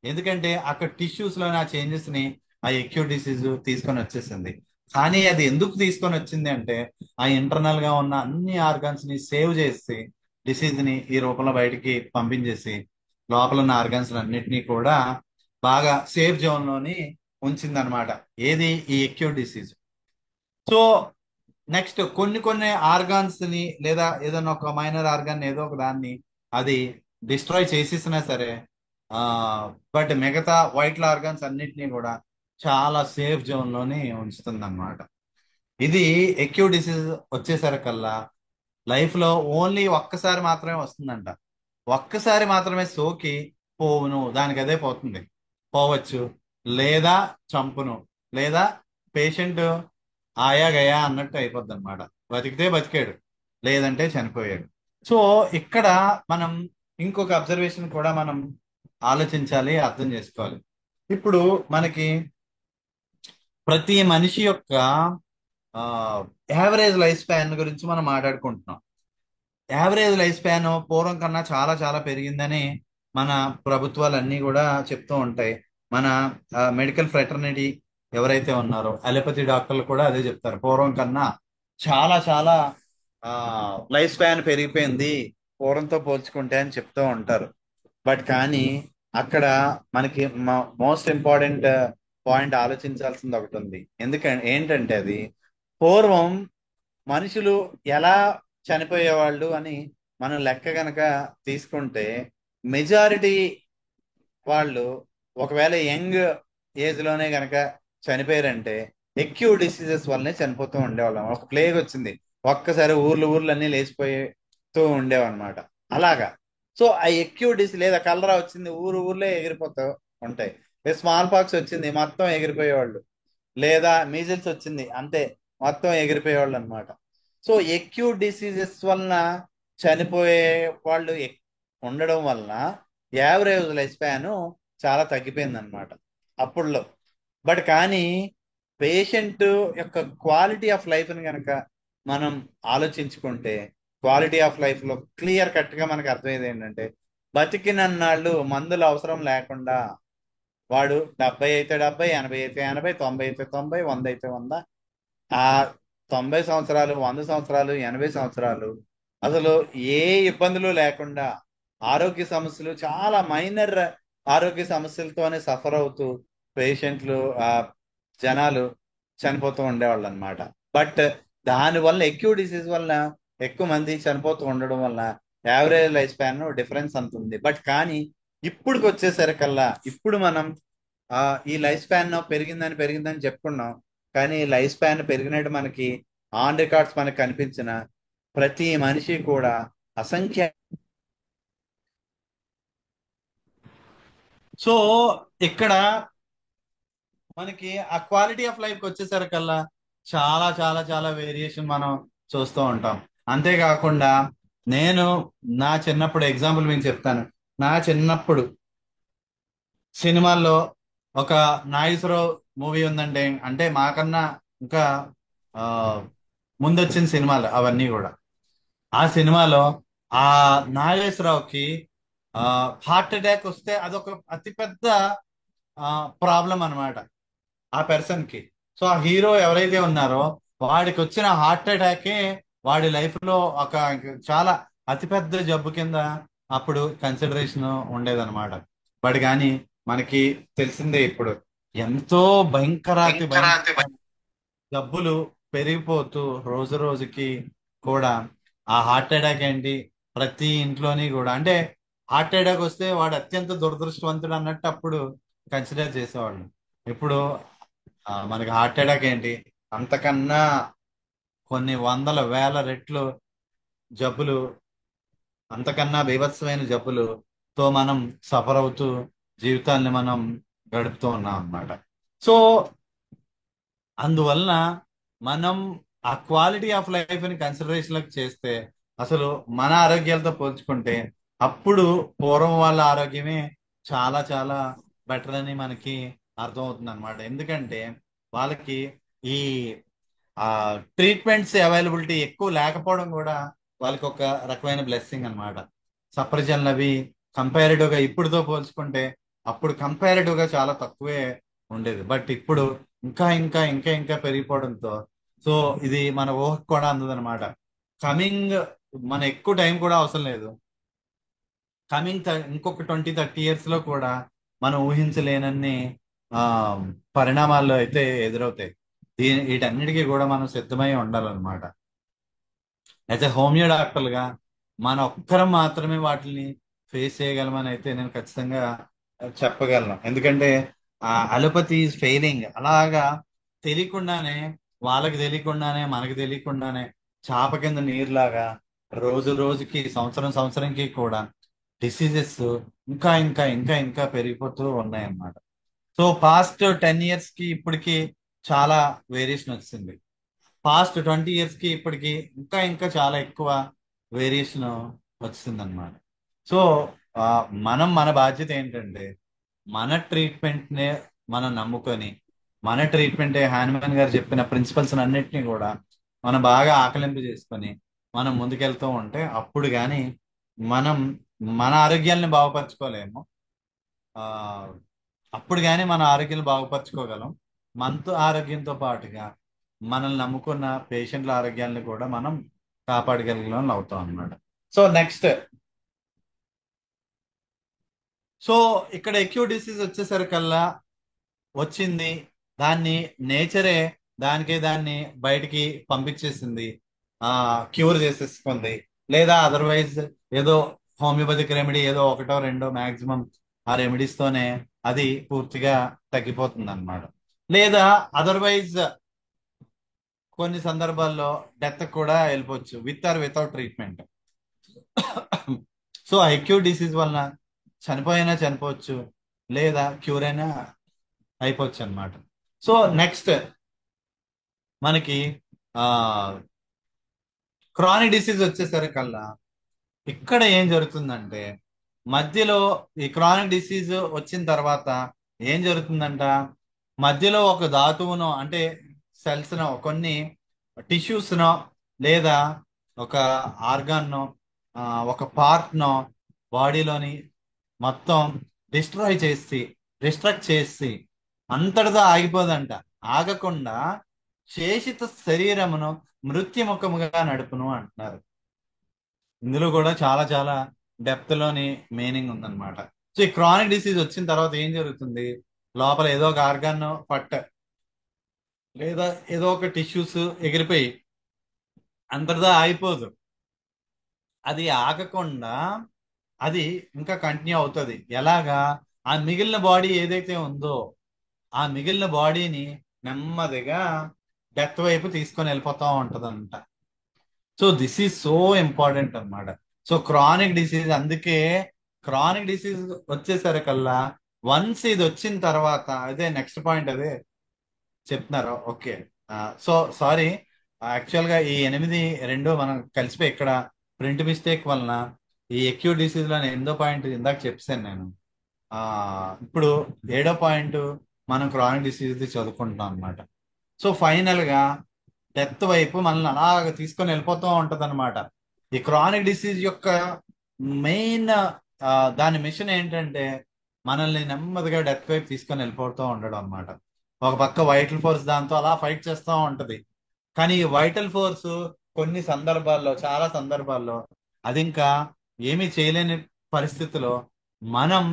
ఎందుకంటే అక్కడ టిష్యూస్ లోని ఆ చేంజెస్ ని ఆ ఎక్యూట్ డిసీజ్ తీసుకొని వచ్చేసింది. కానీ అది ఎందుకు తీసుకొని వచ్చింది అంటే ఆ ఇంటర్నల్ గా ఉన్న అన్ని ఆర్గాన్స్ ని సేవ్ చేసి డిసీజ్ ని ఈ రూపంలో బయటికి పంపించేసి లోపల ఉన్న ఆర్గాన్స్ అన్నిటినీ కూడా బాగా సేఫ్ జోన్ లోని ఉంచింది అనమాట. ఏది? ఈ ఎక్యూట్ డిసీజ్. సో నెక్స్ట్ కొన్ని కొన్ని ఆర్గాన్స్ ని లేదా ఏదైనా ఒక మైనర్ ఆర్గాన్ ఏదో ఒక దాన్ని అది డిస్ట్రాయ్ చేసేసినా సరే, ఆ బట్ మిగతా వైటల్ ఆర్గాన్స్ అన్నిటినీ కూడా చాలా సేఫ్ జోన్ లోని ఉంచుతుంది అనమాట. ఇది ఎక్యూ డిసీజ్ వచ్చేసరికల్లా లైఫ్ లో ఓన్లీ ఒక్కసారి మాత్రమే వస్తుందంట. ఒక్కసారి మాత్రమే సోకి పోవును, దానికి అదే పోతుంది, పోవచ్చు, లేదా చంపును, లేదా పేషెంట్ ఆయా గయా అన్నట్టు అయిపోద్ది అనమాట. బతికితే బతికాడు, లేదంటే చనిపోయాడు. సో ఇక్కడ మనం ఇంకొక అబ్జర్వేషన్ కూడా మనం ఆలోచించాలి, అర్థం చేసుకోవాలి. ఇప్పుడు మనకి ప్రతి మనిషి యొక్క యావరేజ్ లైఫ్ స్పాన్ గురించి మనం మాట్లాడుకుంటున్నాం. యావరేజ్ లైఫ్ స్పాన్ పూర్వం కన్నా చాలా చాలా పెరిగిందని మన ప్రభుత్వాలన్నీ కూడా చెప్తూ ఉంటాయి. మన మెడికల్ ఫ్రెటర్నిటీ ఎవరైతే ఉన్నారో అలోపతి డాక్టర్లు కూడా అదే చెప్తారు, పూర్వం కన్నా చాలా చాలా లైఫ్ స్పాన్ పెరిగిపోయింది పూర్వంతో పోల్చుకుంటే అని చెప్తూ ఉంటారు. బట్ కానీ అక్కడ మనకి మోస్ట్ ఇంపార్టెంట్ పాయింట్ ఆలోచించాల్సింది ఒకటి ఉంది. ఎందుకంటే ఏంటంటే అది పూర్వం మనుషులు ఎలా చనిపోయేవాళ్ళు అని మనం లెక్క గనక తీసుకుంటే, మెజారిటీ వాళ్ళు ఒకవేళ యంగ్ ఏజ్ లోనే గనక చనిపోయారంటే ఎక్యూ డిసీజెస్ వల్లనే చనిపోతూ ఉండేవాళ్ళం. ఒక ప్లేగ్ వచ్చింది, ఒక్కసారి ఊర్లు ఊర్లు అన్ని లేచిపోతూ ఉండేవన్నమాట. అలాగా. సో ఆ ఎక్యూ డిసీజ్ లేదా కలరా వచ్చింది, ఊరు ఊర్లే ఎగిరిపోతూ ఉంటాయి. స్మాల్ పాక్స్ వచ్చింది, మొత్తం ఎగిరిపోయేవాళ్ళు. లేదా మీజిల్స్ వచ్చింది, అంతే, మొత్తం ఎగిరిపోయేవాళ్ళు అనమాట. సో ఎక్యూట్ డిసీజెస్ వలన చనిపోయే వాళ్ళు ఉండడం వలన యావరేజ్ లైఫ్ స్పాన్ చాలా తగ్గిపోయింది అనమాట అప్పుడులో. బట్ కానీ పేషెంట్ యొక్క క్వాలిటీ ఆఫ్ లైఫ్ని కనుక మనం ఆలోచించుకుంటే, క్వాలిటీ ఆఫ్ లైఫ్ లో క్లియర్ కట్ గా మనకు అర్థమయ్యేది ఏంటంటే, బతికినన్నాళ్ళు మందులు అవసరం లేకుండా వాడు 70 అయితే 70, 80 అయితే 80, 90 అయితే 90, 100 అయితే 100, ఆ 90 సంవత్సరాలు, 100 సంవత్సరాలు, 80 సంవత్సరాలు అసలు ఏ ఇబ్బందులు లేకుండా ఆరోగ్య సమస్యలు, చాలా మైనర్ ఆరోగ్య సమస్యలతోనే సఫర్ అవుతూ పేషెంట్లు, జనాలు చనిపోతూ ఉండేవాళ్ళు అనమాట. బట్ దాని వల్ల ఎక్యూ డిసీజ్ వల్ల ఎక్కువ మంది చనిపోతూ ఉండడం వల్ల యావరేజ్ లైఫ్ స్పాన్ డిఫరెన్స్ అంత ఉంది. బట్ కానీ ఇప్పుడుకి వచ్చేసరికల్లా ఇప్పుడు మనం ఈ లైఫ్ స్పాన్ పెరిగిందని పెరిగిందని చెప్పుకున్నాం. కానీ లైఫ్ స్పాన్ పెరిగినట్టు మనకి ఆన్ రికార్డ్స్ మనకు కనిపించిన ప్రతి మనిషి కూడా అసంఖ్య. సో ఇక్కడ మనకి ఆ క్వాలిటీ ఆఫ్ లైఫ్ వచ్చేసరికల్లా చాలా చాలా చాలా వేరియేషన్ మనం చూస్తూ ఉంటాం. అంతేకాకుండా నేను నా చిన్నప్పుడు ఎగ్జాంపుల్ మీకు చెప్తాను. నా చిన్నప్పుడు సినిమాల్లో ఒక నాగేశ్వరరావు మూవీ ఉందంటే, అంటే మాకన్నా ఇంకా ఆ ముందొచ్చిన సినిమాలు అవన్నీ కూడా. ఆ సినిమాలో ఆ నాగేశ్వరరావుకి ఆ హార్ట్ అటాక్ వస్తే అదొక అతిపెద్ద ప్రాబ్లం అన్నమాట ఆ పర్సన్ కి. సో ఆ హీరో ఎవరైతే ఉన్నారో వాడికి వచ్చిన హార్ట్ అటాకే వాడి లైఫ్ లో ఒక చాలా అతిపెద్ద జబ్బు కింద అప్పుడు కన్సిడరేషన్ ఉండేదన్నమాట. బట్ కానీ మనకి తెలిసిందే ఇప్పుడు ఎంతో భయంకరాతి భయంకర జబ్బులు పెరిగిపోతూ రోజు రోజుకి కూడా ఆ హార్ట్ అటాక్ ఏంటి ప్రతి ఇంట్లోని కూడా, అంటే హార్ట్ అటాక్ వస్తే వాడు అత్యంత దురదృష్టవంతుడు అన్నట్టు అప్పుడు కన్సిడర్ చేసేవాళ్ళు. ఇప్పుడు మనకి హార్ట్ అటాక్ ఏంటి, అంతకన్నా కొన్ని వందల వేల రెట్లు జబ్బులు, అంతకన్నా బీభత్సమైన జబ్బులుతో మనం సఫర్ అవుతూ జీవితాన్ని మనం గడుపుతూ ఉన్నాం అన్నమాట. సో అందువలన మనం ఆ క్వాలిటీ ఆఫ్ లైఫ్ ని కన్సిడరేషన్ లోకి చేస్తే, అసలు మన ఆరోగ్యాలతో పోల్చుకుంటే అప్పుడు పూర్వం వాళ్ళ ఆరోగ్యమే చాలా చాలా బెటర్ అని మనకి అర్థమవుతుంది అనమాట. ఎందుకంటే వాళ్ళకి ఈ ఆ ట్రీట్మెంట్స్ అవైలబిలిటీ ఎక్కువ లేకపోవడం కూడా వాళ్ళకి ఒక రకమైన బ్లెస్సింగ్ అనమాట. సప్రజన్లు అవి కంపారిటివ్ గా ఇప్పుడుతో పోల్చుకుంటే అప్పుడు కంపారిటివ్ గా చాలా తక్కువే ఉండేది. బట్ ఇప్పుడు ఇంకా ఇంకా ఇంకా ఇంకా పెరిగిపోవడంతో సో ఇది మన ఊహకు కూడా అందదనమాట. కమింగ్ మన ఎక్కువ టైం కూడా అవసరం లేదు, కమింగ్ ఇంకొక 20-30 ఇయర్స్ లో కూడా మనం ఊహించలేనన్ని ఆ పరిణామాలు అయితే ఎదురవుతాయి. వీటన్నిటికీ కూడా మనం సిద్ధమై ఉండాలన్నమాట. అయితే హోమియో డాక్టర్లుగా మన ఒక్కరం మాత్రమే వాటిని ఫేస్ చేయగలమని అయితే నేను ఖచ్చితంగా చెప్పగలను. ఎందుకంటే అలోపతి ఈజ్ ఫెయిలింగ్. అలాగా తెలియకుండానే, వాళ్ళకి తెలియకుండానే, మనకి తెలియకుండానే చాప కింద నీరులాగా రోజు రోజుకి, సంవత్సరం సంవత్సరంకి కూడా డిసీజెస్ ఇంకా ఇంకా ఇంకా ఇంకా పెరిగిపోతూ ఉన్నాయన్నమాట. సో పాస్ట్ 10 years కి ఇప్పటికి చాలా వేరియేషన్ వచ్చింది. పాస్ట్ 20 years కి ఇప్పటికి ఇంకా ఇంకా చాలా ఎక్కువ వేరియేషన్ వచ్చిందనమాట. సో ఆ, మనం మన బాధ్యత ఏంటంటే మన ట్రీట్మెంట్ నే మనం నమ్ముకొని, మన ట్రీట్మెంటే హానుమాన్ గారు చెప్పిన ప్రిన్సిపల్స్ అన్నిటినీ కూడా మనం బాగా ఆకలింపు చేసుకొని మనం ముందుకెళ్తూ ఉంటే అప్పుడు కానీ మనం మన ఆరోగ్యాలను బాగుపరచుకోలేము. ఆ అప్పుడు కానీ మన ఆరోగ్యాలు బాగుపరచుకోగలం. మనతో ఆరోగ్యంతో పాటుగా మనల్ని నమ్ముకున్న పేషెంట్ల ఆరోగ్యాలను కూడా మనం కాపాడగలిగిన అవుతాం అన్నమాట. సో నెక్స్ట్, సో ఇక్కడ ఎక్యూట్ డిసీజ్ వచ్చేసరికల్లా వచ్చింది, దాన్ని నేచరే దాన్ని బయటికి పంపించేసింది, క్యూర్ చేసేసుకుంది. లేదా అదర్వైజ్ ఏదో హోమియోపతిక్ రెమెడీ ఏదో ఒకటో రెండో మాక్సిమం ఆ రెమెడీస్ తోనే అది పూర్తిగా తగ్గిపోతుంది అనమాట. లేదా అదర్వైజ్ కొన్ని సందర్భాల్లో డెత్ కూడా వెళ్ళిపోవచ్చు with or without treatment. So acute disease వలన చనిపోయినా చనిపోవచ్చు, లేదా క్యూర్ అయినా అయిపోవచ్చు అనమాట. సో నెక్స్ట్ మనకి ఆ క్రానిక్ డిసీజ్ వచ్చేసరికల్లా ఇక్కడ ఏం జరుగుతుందంటే, మధ్యలో ఈ క్రానిక్ డిసీజ్ వచ్చిన తర్వాత ఏం జరుగుతుందంట, మధ్యలో ఒక ధాతువునో అంటే సెల్స్నో, కొన్ని టిష్యూస్నో, లేదా ఒక ఆర్గాన్నో, ఒక పార్ట్నో బాడీలోని మొత్తం డిస్ట్రాక్ట్ చేసి అంతటితో ఆగిపోదంట. ఆగకుండా శేషిత శరీరమును మృత్యుముఖముగా నడుపును అంటున్నారు. ఇందులో కూడా చాలా చాలా డెప్త్ లోని మీనింగ్ ఉందన్నమాట. సో ఈ క్రానిక్ డిసీజ్ వచ్చిన తర్వాత ఏం జరుగుతుంది, లోపల ఏదో ఒక ఆర్గాన్ పట్ట లేదా ఏదో ఒక టిష్యూస్ ఎగిరిపోయి అంతటిదా ఆగిపోదు. అది ఆగకుండా అది ఇంకా కంటిన్యూ అవుతుంది. ఎలాగా, ఆ మిగిలిన బాడీ ఏదైతే ఉందో ఆ మిగిలిన బాడీని నెమ్మదిగా డెత్ వైపు తీసుకొని వెళ్ళిపోతా ఉంటదంట. So this is so important అన్నమాట. సో క్రానిక్ డిసీజ్, అందుకే క్రానిక్ డిసీజ్ వచ్చేసరికల్లా వన్స్ ఇది వచ్చిన తర్వాత, అదే నెక్స్ట్ పాయింట్ అదే చెప్తున్నారు. ఓకే, సో సారీ, యాక్చువల్ గా ఈ 8 2 మనం కలిసిపోయి ఇక్కడ ప్రింట్ మిస్టేక్ వలన ఈ ఎక్యూట్ డిసీజ్ లో 8వ పాయింట్ ఇందాక చెప్పాను నేను. ఆ ఇప్పుడు 7వ పాయింట్ మనం క్రానిక్ డిసీజ్ చదువుకుంటాం అనమాట. సో ఫైనల్ గా డెత్ వైపు మనల్ని అలాగ తీసుకొని వెళ్ళిపోతూ ఉంటది అనమాట. ఈ క్రానిక్ డిసీజ్ యొక్క మెయిన్ దాని మిషన్ ఏంటంటే మనల్ని నెమ్మదిగా డెత్ వైపు తీసుకొని వెళ్ళిపోతూ ఉండడం అనమాట. ఒక పక్క వైటల్ ఫోర్స్ దాంతో అలా ఫైట్ చేస్తూ ఉంటది. కానీ ఈ వైటల్ ఫోర్స్ కొన్ని సందర్భాల్లో, చాలా సందర్భాల్లో అది ఇంకా ఏమీ చేయలేని పరిస్థితిలో మనం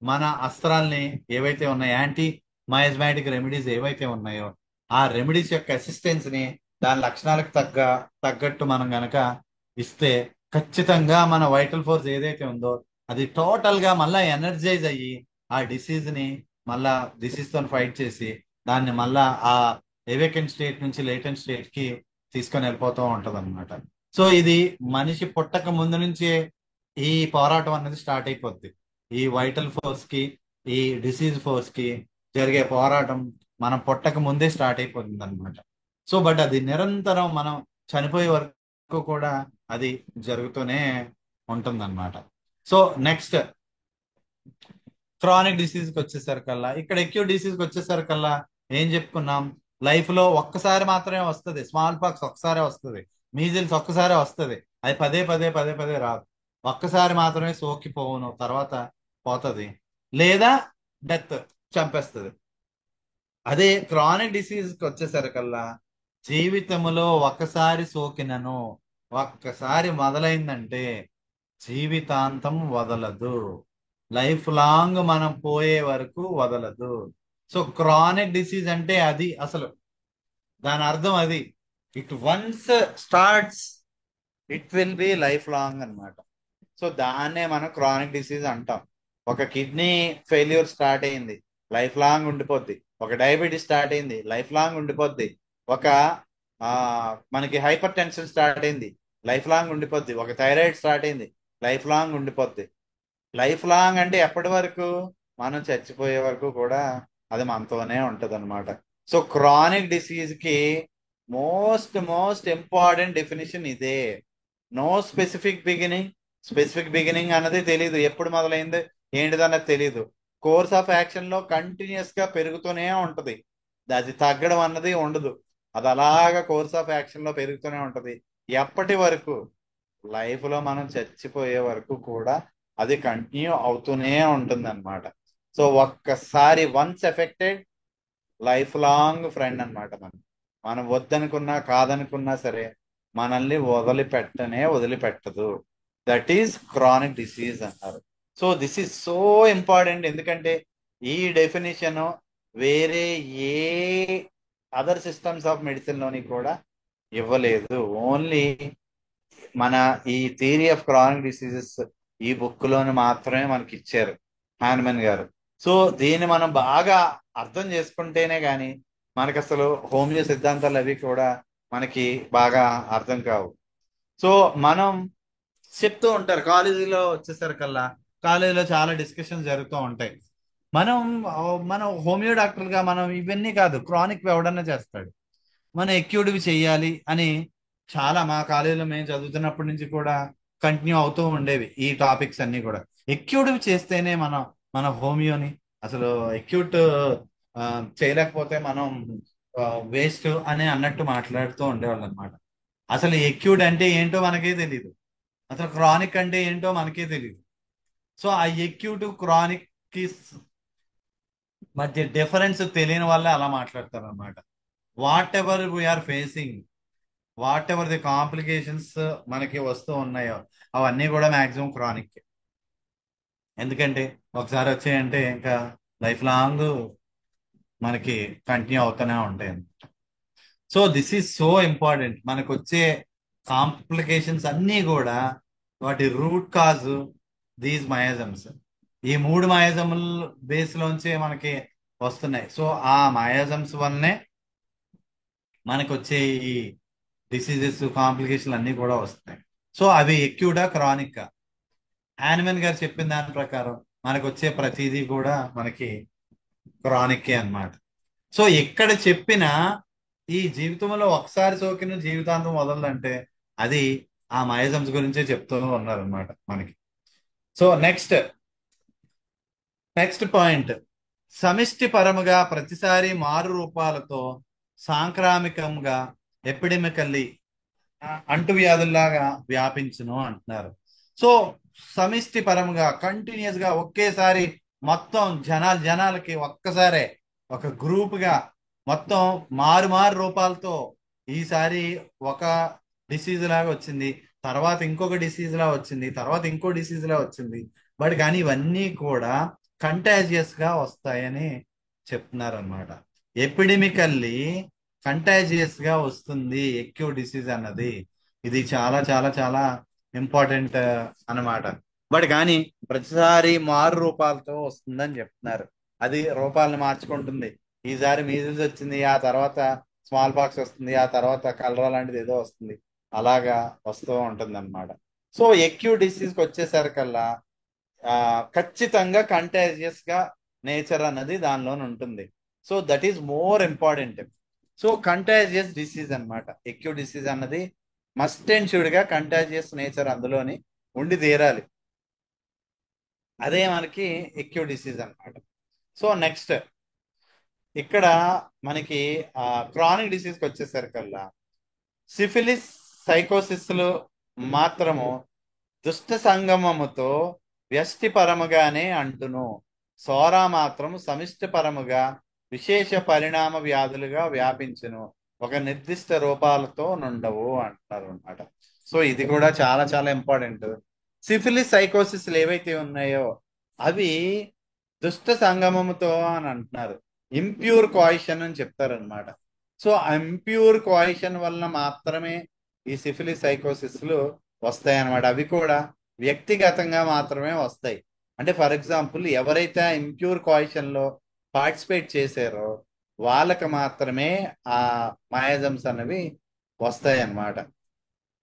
మన అస్త్రాల్ని ఏవైతే ఉన్నాయో, యాంటీ మయాజ్మాటిక్ రెమెడీస్ ఏవైతే ఉన్నాయో ఆ రెమెడీస్ యొక్క అసిస్టెన్స్ ని దాని లక్షణాలకు తగ్గట్టు మనం గనక ఇస్తే ఖచ్చితంగా మన వైటల్ ఫోర్స్ ఏదైతే ఉందో అది టోటల్ గా మళ్ళా ఎనర్జైజ్ అయ్యి ఆ డిసీజ్ ని మళ్ళా డిసీజ్ తో ఫైట్ చేసి దాన్ని మళ్ళా ఆ ఎవేకెంట్ స్టేట్ నుంచి లేటెంట్ స్టేట్ కి తీసుకొని వెళ్ళిపోతూ ఉంటది అనమాట. సో ఇది మనిషి పుట్టక ముందు నుంచే ఈ పోరాటం అనేది స్టార్ట్ అయిపోద్ది. ఈ వైటల్ ఫోర్స్ కి, ఈ డిసీజ్ ఫోర్స్ కి జరిగే పోరాటం మనం పుట్టక ముందే స్టార్ట్ అయిపోతుంది అనమాట. సో బట్ అది నిరంతరం మనం చనిపోయే వరకు కూడా అది జరుగుతూనే ఉంటుందన్నమాట. సో నెక్స్ట్ క్రానిక్ డిసీజ్ కి వచ్చేసరికల్లా, ఇక్కడ ఎక్యూట్ డిసీజ్ కి వచ్చేసరికల్లా ఏం చెప్పుకున్నాం, లైఫ్ లో ఒక్కసారి మాత్రమే వస్తుంది. స్మాల్ పాక్స్ ఒక్కసారే వస్తుంది, మీజిల్స్ ఒక్కసారే వస్తుంది, అది పదే పదే పదే పదే రాదు. ఒక్కసారి మాత్రమే సోకి పోవును, తర్వాత పోతుంది, లేదా డెత్ చంపేస్తుంది. అదే క్రానిక్ డిసీజ్ కి వచ్చేసరికల్లా జీవితంలో ఒక్కసారి సోకినను, ఒక్కసారి మొదలైందంటే జీవితాంతం వదలదు, లైఫ్ లాంగ్ మనం పోయే వరకు వదలదు. సో క్రానిక్ డిసీజ్ అంటే అది అసలు దాని అర్థం అది. It once starts, it will be life long అన్నమాట. సో దాన్నే మనం క్రానిక్ డిసీజ్ అంటాం. ఒక కిడ్నీ ఫెయిల్యూర్ స్టార్ట్ అయింది, లైఫ్ లాంగ్ ఉండిపోద్ది. ఒక డయాబెటీస్ స్టార్ట్ అయింది, లైఫ్ లాంగ్ ఉండిపోద్ది. ఒక ఆ మనకి హైపర్ టెన్షన్ స్టార్ట్ అయింది, లైఫ్ లాంగ్ ఉండిపోద్ది. ఒక థైరాయిడ్ స్టార్ట్ అయింది, లైఫ్ లాంగ్ ఉండిపోద్ది. లైఫ్ లాంగ్ అంటే ఎప్పటి వరకు? మనం చచ్చిపోయే వరకు కూడా అది మనతోనే ఉంటది అనమాట. సో క్రానిక్ డిసీజ్ కి మోస్ట్ మోస్ట్ ఇంపార్టెంట్ డెఫినేషన్ ఇదే. No specific beginning. Specific beginning అన్నది తెలియదు, ఎప్పుడు మొదలైంది ఏంటిదన్నది తెలియదు. కోర్స్ ఆఫ్ యాక్షన్ లో కంటిన్యూస్ గా పెరుగుతూనే ఉంటది, అది తగ్గడం అన్నది ఉండదు. అది అలాగా కోర్స్ ఆఫ్ యాక్షన్ లో పెరుగుతూనే ఉంటది. ఎప్పటి వరకు? లైఫ్ లో మనం చచ్చిపోయే వరకు కూడా అది కంటిన్యూ అవుతూనే ఉంటుంది అనమాట. సో ఒక్కసారి once affected, life long friend అన్నమాట. మనం మనం వద్దనుకున్నా కాదనుకున్నా సరే మనల్ని వదిలిపెట్టదు. దట్ ఈస్ క్రానిక్ డిసీజ్ అంటారు. So this is so important, ఎందుకంటే ఈ డెఫినేషన్ వేరే ఏ అదర్ సిస్టమ్స్ ఆఫ్ మెడిసిన్ లోని కూడా ఇవ్వలేదు. ఓన్లీ మన ఈ థియరీ ఆఫ్ క్రానిక్ డిసీజెస్ ఈ బుక్ లోని మాత్రమే మనకి ఇచ్చారు హాన్మన్ గారు. సో దీన్ని మనం బాగా అర్థం చేసుకుంటేనే గాని మనకి అసలు హోమియో సిద్ధాంతాలు అవి కూడా మనకి బాగా అర్థం కావు. సో మనం చెప్తూ ఉంటారు కాలేజీలో వచ్చేసరికల్లా, కాలేజీలో చాలా డిస్కషన్స్ జరుగుతూ ఉంటాయి. మనం మనం హోమియో డాక్టర్గా మనం ఇవన్నీ కాదు, క్రానిక్ ఎవడన్నా చేస్తాడు, మనం ఎక్యూటివ్ చెయ్యాలి అని చాలా మా కాలేజీలో మేము చదువుతున్నప్పటి నుంచి కూడా కంటిన్యూ అవుతూ ఉండేవి ఈ టాపిక్స్ అన్ని కూడా. ఎక్యూటివ్ చేస్తేనే మనం మన హోమియోని, అసలు ఎక్యూట్ చేయలేకపోతే మనం వేస్ట్ అని అన్నట్టు మాట్లాడుతూ ఉండేవాళ్ళు అనమాట. అసలు ఎక్యూట్ అంటే ఏంటో మనకే తెలియదు, అసలు క్రానిక్ అంటే ఏంటో మనకే తెలియదు. సో ఆ ఎక్యూట్ క్రానిక్ కి మధ్య డిఫరెన్స్ తెలియని వాళ్ళే అలా మాట్లాడతారు అనమాట. Whatever we are facing, whatever the complications మనకి వస్తూ ఉన్నాయో అవన్నీ కూడా మాక్సిమం క్రానిక్. ఎందుకంటే ఒకసారి వచ్చాయంటే ఇంకా లైఫ్ లాంగ్ మనకి కంటిన్యూ అవుతూనే ఉంటాయి. So this is so important. మనకు వచ్చే కాంప్లికేషన్స్ అన్నీ కూడా వాటి రూట్ కాజ్ దీస్ మయాజమ్స్. ఈ మూడు మయాజముల బేస్ లోంచే మనకి వస్తున్నాయి. సో ఆ మయాజమ్స్ వల్లనే మనకు వచ్చే ఈ డిసీజెస్ కాంప్లికేషన్లు అన్నీ కూడా వస్తాయి. సో అవి ఎక్యూడా క్రానిక్? హానిమన్ గారు చెప్పిన దాని ప్రకారం మనకు వచ్చే ప్రతిదీ కూడా మనకి క్రానిక్ అన్నమాట. సో ఎక్కడ చెప్పినా ఈ జీవితంలో ఒకసారి సోకిన జీవితాంతం వదలదంటే అది ఆ మయజమ్స్ గురించే చెప్తూ ఉన్నారు అనమాట మనకి. సో నెక్స్ట్ పాయింట్, సమిష్టి పరముగా ప్రతిసారి మారు రూపాలతో సాంక్రామికంగా ఎపిడెమికల్లీ అంటువ్యాధుల్లాగా వ్యాపించును అంటున్నారు. సో సమిష్టి పరముగా కంటిన్యూస్ గా ఒకేసారి మొత్తం జనాలకి ఒక్కసారే ఒక గ్రూప్ గా మొత్తం మారు మారు రూపాలతో ఈసారి ఒక డిసీజ్ లాగా వచ్చింది, తర్వాత ఇంకొక డిసీజ్ లా వచ్చింది, తర్వాత ఇంకో డిసీజ్ లా వచ్చింది. బట్ కానీ ఇవన్నీ కూడా కంటాజియస్ గా వస్తాయని చెప్తున్నారు అనమాట. ఎపిడెమికల్లీ కంటాజియస్ గా వస్తుంది ఎక్యూ డిసీజ్ అన్నది. ఇది చాలా చాలా చాలా ఇంపార్టెంట్ అన్నమాట. బట్ కానీ ప్రతిసారి మారు రూపాలతో వస్తుందని చెప్తున్నారు. అది రూపాలను మార్చుకుంటుంది. ఈసారి మీజిల్స్ వచ్చింది, ఆ తర్వాత స్మాల్ పాక్స్ వస్తుంది, ఆ తర్వాత కలరా లాంటిది ఏదో వస్తుంది, అలాగా వస్తూ ఉంటుంది అనమాట. సో ఎక్యూ డిసీజ్కి వచ్చేసరికల్లా ఖచ్చితంగా కంటాజియస్ గా నేచర్ అన్నది దానిలోనే ఉంటుంది. So that is more important. So contagious disease అన్నమాట ఎక్యూ డిసీజ్ అన్నది. మస్ట్ అండ్ షుడ్ గా కంటాజియస్ నేచర్ అందులోని ఉండి తీరాలి. అదే మనకి ఎక్యూ డిసీజ్ అన్నమాట. సో నెక్స్ట్ ఇక్కడ మనకి క్రానిక్ డిసీజ్కి వచ్చేసరికల్లా సిఫిలిస్, సైకోసిస్లు మాత్రము దుష్ట సంగమముతో వ్యష్టిపరముగానే అంటును. సోరా మాత్రం సమిష్టిపరముగా విశేష పరిణామ వ్యాధులుగా వ్యాపించును, ఒక నిర్దిష్ట రూపాలతో నుండవు అంటారు అనమాట. సో ఇది కూడా చాలా చాలా ఇంపార్టెంట్. సిఫిలిస్, సైకోసిస్లు ఏవైతే ఉన్నాయో అవి దుష్ట సంగమముతో అని అంటున్నారు. ఇంప్యూర్ కాయిషన్ అని చెప్తారు అనమాట. సో ఇంప్యూర్ కోయిషన్ వలన మాత్రమే ఈ సిఫిలిస్ సైకోసిస్లు వస్తాయి అన్నమాట. అవి కూడా వ్యక్తిగతంగా మాత్రమే వస్తాయి. అంటే ఫర్ ఎగ్జాంపుల్ ఎవరైతే ఇంప్యూర్ కోయిషన్ లో పార్టిసిపేట్ చేశారో వాళ్ళకి మాత్రమే ఆ మయాజమ్స్ అనేవి వస్తాయి అన్నమాట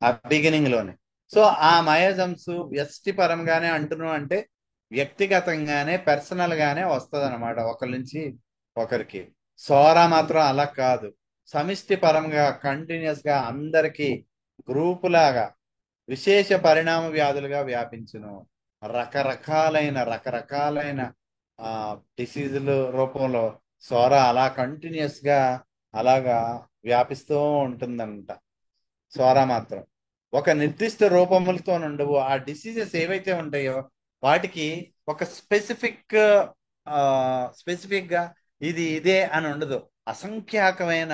ఆ బిగినింగ్ లోనే. సో ఆ మయాజమ్స్ వ్యష్టి పరంగానే అంటున్నాం అంటే వ్యక్తిగతంగానే పర్సనల్ గానే వస్తుంది అనమాట ఒకరి నుంచి ఒకరికి. సోరా మాత్రం అలా కాదు, సమిష్టి పరంగా కంటిన్యూస్ గా అందరికి గ్రూపు లాగా విశేష పరిణామ వ్యాధులుగా వ్యాపించును. రకరకాలైన ఆ డిసీజుల రూపంలో సోరా అలా కంటిన్యూస్ గా అలాగా వ్యాపిస్తూ ఉంటుందంట. సోరా మాత్రం ఒక నిర్దిష్ట రూపములతో ఉండవు. ఆ డిసీజెస్ ఏవైతే ఉంటాయో వాటికి ఒక స్పెసిఫిక్ గా ఇది ఇదే అని ఉండదు. అసంఖ్యాకమైన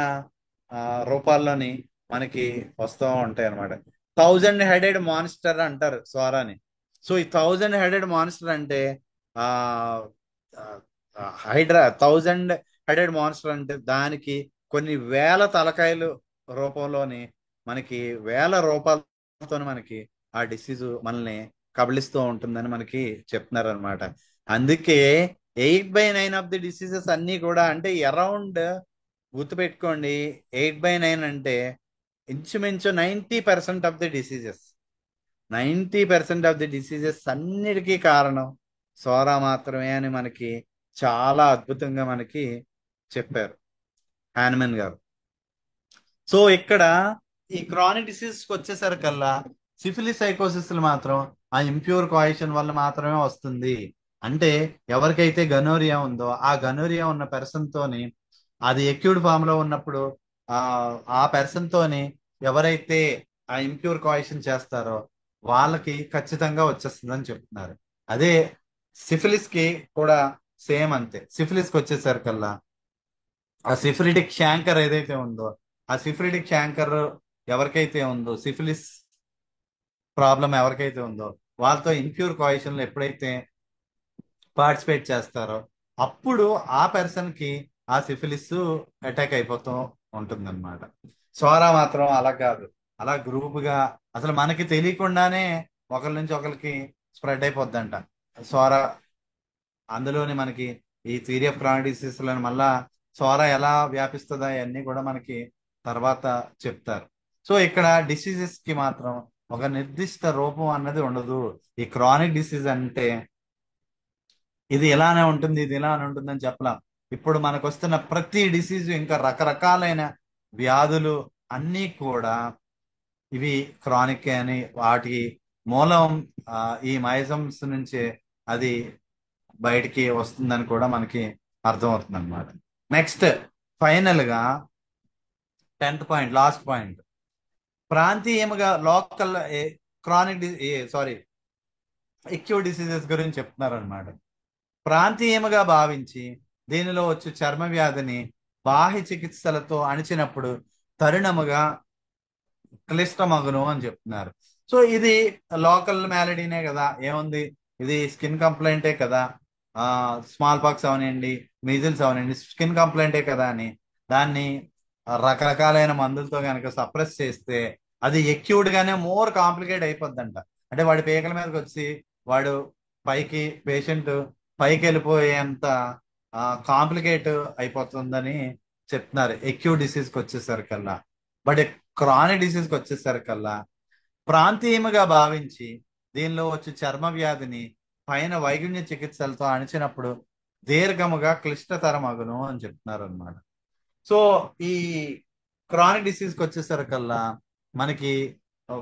ఆ, రూపాల్లోని మనకి వస్తూ ఉంటాయి అన్నమాట. 1000 హెడెడ్ మాన్స్టర్ అంటారు సోరాని. సో ఈ 1000 హెడెడ్ మాన్స్టర్ అంటే ఆ హైడ్రా 1000 హెడెడ్ మాన్స్టర్ అంటే దానికి కొన్ని వేల తలకాయలు రూపంలోని మనకి వేల రూపాయలతో మనకి ఆ డిసీజ్ మనల్ని కబళిస్తూ ఉంటుందని మనకి చెప్తున్నారు అనమాట. అందుకే 8/9 ఆఫ్ ది డిసీజెస్ అన్ని కూడా అంటే అరౌండ్, గుర్తుపెట్టుకోండి, 8/9 అంటే ఇంచుమించు 90% of the diseases, 90% of the diseases అన్నిటికీ కారణం సోరా మాత్రమే అని మనకి చాలా అద్భుతంగా మనకి చెప్పారు హానిమన్ గారు. సో ఇక్కడ ఈ క్రానిక్ డిసీజ్ వచ్చేసరికల్లా సిఫిలిస్ సైకోసిస్ మాత్రం ఆ ఇంప్యూర్ కాయిషన్ వల్ల మాత్రమే వస్తుంది. అంటే ఎవరికైతే గనోరియా ఉందో ఆ గనోరియా ఉన్న పర్సన్ తోని అది ఎక్యూడ్ ఫామ్ లో ఉన్నప్పుడు ఆ ఆ పర్సన్ తోని ఎవరైతే ఆ ఇంప్యూర్ కాయిషన్ చేస్తారో వాళ్ళకి ఖచ్చితంగా వచ్చేస్తుందని చెప్తున్నారు. అదే సిఫిలిస్ కి కూడా సేమ్ అంతే. సిఫిలిస్ కి వచ్చేసరికల్లా ఆ సిఫిలిటిక్ షాంకర్ ఏదైతే ఉందో ఆ సిఫిలిటిక్ షాంకర్ ఎవరికైతే ఉందో సిఫిలిస్ ప్రాబ్లం ఎవరికైతే ఉందో వాళ్ళతో ఇంప్యూర్ కాయిషన్లు ఎప్పుడైతే పార్టిసిపేట్ చేస్తారో అప్పుడు ఆ పర్సన్ కి ఆ సిఫిలిస్ అటాక్ అయిపోతూ ఉంటుందన్నమాట. సోరా మాత్రం అలా కాదు, అలా గ్రూప్ గా అసలు మనకి తెలియకుండానే ఒకరి నుంచి ఒకరికి స్ప్రెడ్ అయిపోద్దంట సోరా. అందులోని మనకి ఈ థియరీ ఆఫ్ క్రానిక్ డిసీజ్ లను మళ్ళా సోరా ఎలా వ్యాపిస్తుందా ఇవన్నీ కూడా మనకి తర్వాత చెప్తారు. సో ఇక్కడ డిసీజెస్ కి మాత్రం ఒక నిర్దిష్ట రూపం అన్నది ఉండదు. ఈ క్రానిక్ డిసీజ్ అంటే ఇది ఇలానే ఉంటుంది, ఇది ఇలానే ఉంటుంది అని చెప్పలేం. ఇప్పుడు మనకు వస్తున్న ప్రతి డిసీజ్ ఇంకా రకరకాలైన వ్యాధులు అన్నీ కూడా ఇవి క్రానిక్ అని వాటి మూలం ఆ, ఈ మైజమ్స్ నుంచే అది బయటికి వస్తుందని కూడా మనకి అర్థమవుతుంది అనమాట. నెక్స్ట్ ఫైనల్ గా 10th పాయింట్, లాస్ట్ పాయింట్, ప్రాంతీయముగా local chronic sorry acute diseases గురించి చెప్తున్నారు అనమాట. ప్రాంతీయముగా భావించి దీనిలో వచ్చు చర్మ వ్యాధిని బాహ్య చికిత్సలతో అణిచినప్పుడు తరుణముగా క్లిష్టమగును అని చెప్తున్నారు. సో ఇది లోకల్ మ్యాలడీనే కదా, ఏముంది, ఇది స్కిన్ కంప్లైంటే కదా, స్మాల్ పాక్స్ అవనండి, మీజిల్స్ అవనండి, స్కిన్ కంప్లైంటే కదా అని దాన్ని రకరకాలైన మందులతో కనుక సప్రెస్ చేస్తే అది ఎక్యూడ్ గానే మోర్ కాంప్లికేట్ అయిపోద్దంట. అంటే వాడి పీకల మీదకి వచ్చి వాడు పేషెంట్ పైకి వెళ్ళిపోయేంత కాంప్లికేట్ అయిపోతుందని చెప్తున్నారు ఎక్యూట్ డిసీజ్కి వచ్చేసరికల్లా. బట్ క్రానిక్ డిసీజ్కి వచ్చేసరికల్లా ప్రాంతీయముగా భావించి దీనిలో వచ్చి చర్మ వ్యాధిని పైన వైగుణ్య చికిత్సలతో అణిచినప్పుడు దీర్ఘముగా క్లిష్టతరమగును అని చెప్తున్నారు అనమాట. సో ఈ క్రానిక్ డిసీజ్కి వచ్చేసరికల్లా మనకి ఆ,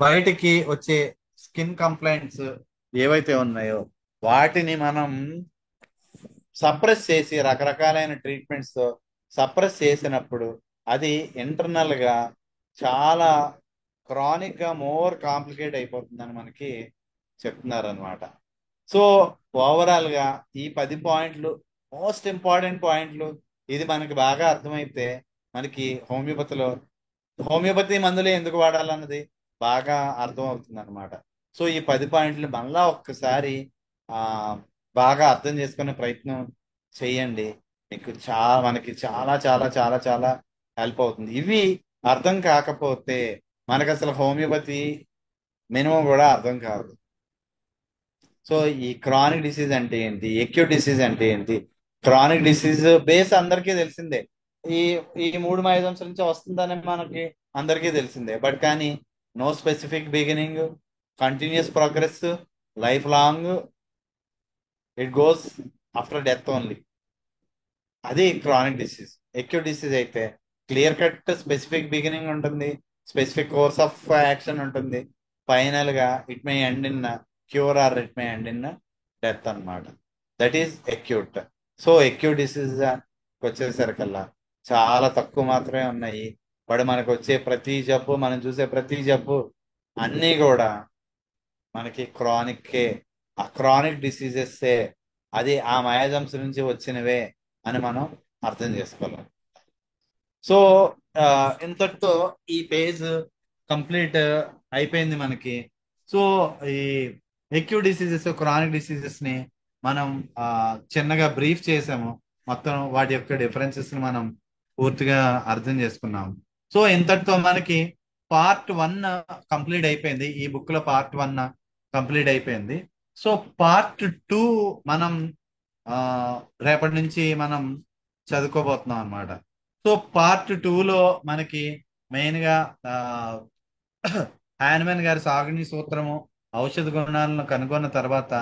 బయటికి వచ్చే స్కిన్ కంప్లైంట్స్ ఏవైతే ఉన్నాయో వాటిని మనం సప్రెస్ చేసి రకరకాలైన ట్రీట్మెంట్స్ తో సప్రెస్ చేసినప్పుడు అది ఇంటర్నల్ గా చాలా క్రానిక్ గా మోర్ కాంప్లికేట్ అయిపోతుందని మనకి చెప్తున్నారు అనమాట. సో ఓవరాల్ గా ఈ 10 పాయింట్లు మోస్ట్ ఇంపార్టెంట్ పాయింట్లు. ఇది మనకి బాగా అర్థమైతే మనకి హోమియోపతి మందులు ఎందుకు వాడాలన్నది బాగా అర్థం అవుతుంది అనమాట. సో ఈ 10 పాయింట్లు మళ్ళా ఒక్కసారి ఆ బాగా అర్థం చేసుకునే ప్రయత్నం చేయండి. మీకు మనకి చాలా చాలా చాలా చాలా హెల్ప్ అవుతుంది. ఇవి అర్థం కాకపోతే మనకు అసలు హోమియోపతి మినిమం కూడా అర్థం కాదు. సో ఈ క్రానిక్ డిసీజ్ అంటే ఏంటి, ఎక్యూట్ డిసీజ్ అంటే ఏంటి? క్రానిక్ డిసీజ్ బేస్ అందరికీ తెలిసిందే. ఈ ఈ 3 మైజమ్స్ నుంచి వస్తుందని మనకి అందరికీ తెలిసిందే. బట్ కానీ no specific beginning, continuous progress, lifelong, it goes after death only. అది క్రానిక్ డిసీజ్. ఎక్యూట్ డిసీజ్ అయితే క్లియర్ కట్ స్పెసిఫిక్ బిగినింగ్ ఉంటుంది, స్పెసిఫిక్ కోర్స్ ఆఫ్ యాక్షన్ ఉంటుంది. ఫైనల్ గా it may end in cure or it may end in death అన్నమాట. That is acute. So acute disease వచ్చేసరికల్లా చాలా తక్కువ మాత్రమే ఉన్నాయి. బట్ మనకు వచ్చే ప్రతి జబ్బు, మనం చూసే ప్రతి జబ్బు అన్నీ కూడా మనకి క్రానిక్కే. ఆ క్రానిక్ డిసీజెస్ అది ఆ మయాజమ్స్ నుంచి వచ్చినవే అని మనం అర్థం చేసుకోవాలి. సో ఆ, ఇంతటితో ఈ పేజ్ కంప్లీట్ అయిపోయింది మనకి. సో ఈ ఎక్యూట్ డిసీజెస్, క్రానిక్ డిసీజెస్ ని మనం చిన్నగా బ్రీఫ్ చేసాము. మొత్తం వాటి యొక్క డిఫరెన్సెస్ ని మనం పూర్తిగా అర్థం చేసుకున్నాము. సో ఇంతటితో మనకి పార్ట్ 1 కంప్లీట్ అయిపోయింది. ఈ బుక్ లో పార్ట్ 1 కంప్లీట్ అయిపోయింది. సో పార్ట్ 2 మనం ఆ, రేపటి నుంచి మనం చదువుకోబోతున్నాం అన్నమాట. సో పార్ట్ 2లో మనకి మెయిన్ గా హానిమన్ గారి సాగుని సూత్రము ఔషధ గుణాలను కనుగొన్న తర్వాత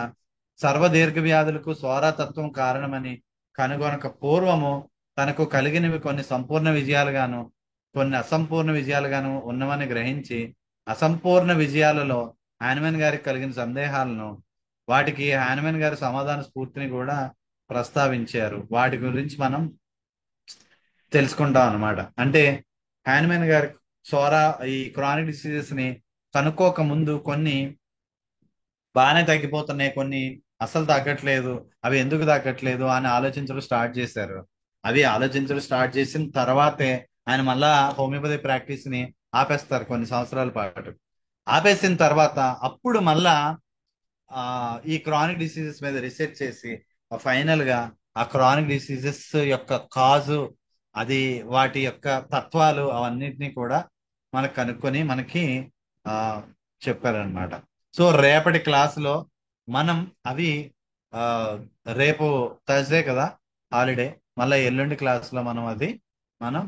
సర్వదీర్ఘ వ్యాధులకు సోరా తత్వం కారణమని కనుగొనక పూర్వము తనకు కలిగినవి కొన్ని సంపూర్ణ విజయాలుగాను కొన్ని అసంపూర్ణ విజయాలుగాను ఉన్నవని గ్రహించి అసంపూర్ణ విజయాలలో హానిమన్ గారికి కలిగిన సందేహాలను వాటికి హానిమన్ గారి సమాధాన స్ఫూర్తిని కూడా ప్రస్తావించారు. వాటి గురించి మనం తెలుసుకుంటాం అన్నమాట. అంటే హానిమన్ గారి సోరా ఈ క్రానిక్ డిసీజెస్ ని కనుక్కోక ముందు కొన్ని బాగానే తగ్గిపోతున్నాయి, కొన్ని అసలు తగ్గట్లేదు, అవి ఎందుకు తగ్గట్లేదు అని ఆలోచించడం స్టార్ట్ చేశారు. అవి ఆలోచించడం స్టార్ట్ చేసిన తర్వాతే ఆయన మళ్ళా హోమియోపతి ప్రాక్టీస్ ని ఆపేస్తారు కొన్ని సంవత్సరాల పాటు. ఆపేసిన తర్వాత అప్పుడు మళ్ళా ఆ ఈ క్రానిక్ డిసీజెస్ మీద రీసెర్చ్ చేసి ఫైనల్ గా ఆ క్రానిక్ డిసీజెస్ యొక్క కాజు, అది వాటి యొక్క తత్వాలు అవన్నిటినీ కూడా మనకు కనుక్కొని మనకి ఆ చెప్పారనమాట. సో రేపటి క్లాసులో మనం అవి ఆ రేపు థర్స్డే కదా హాలిడే, మళ్ళీ ఎల్లుండి క్లాసులో మనం అది మనం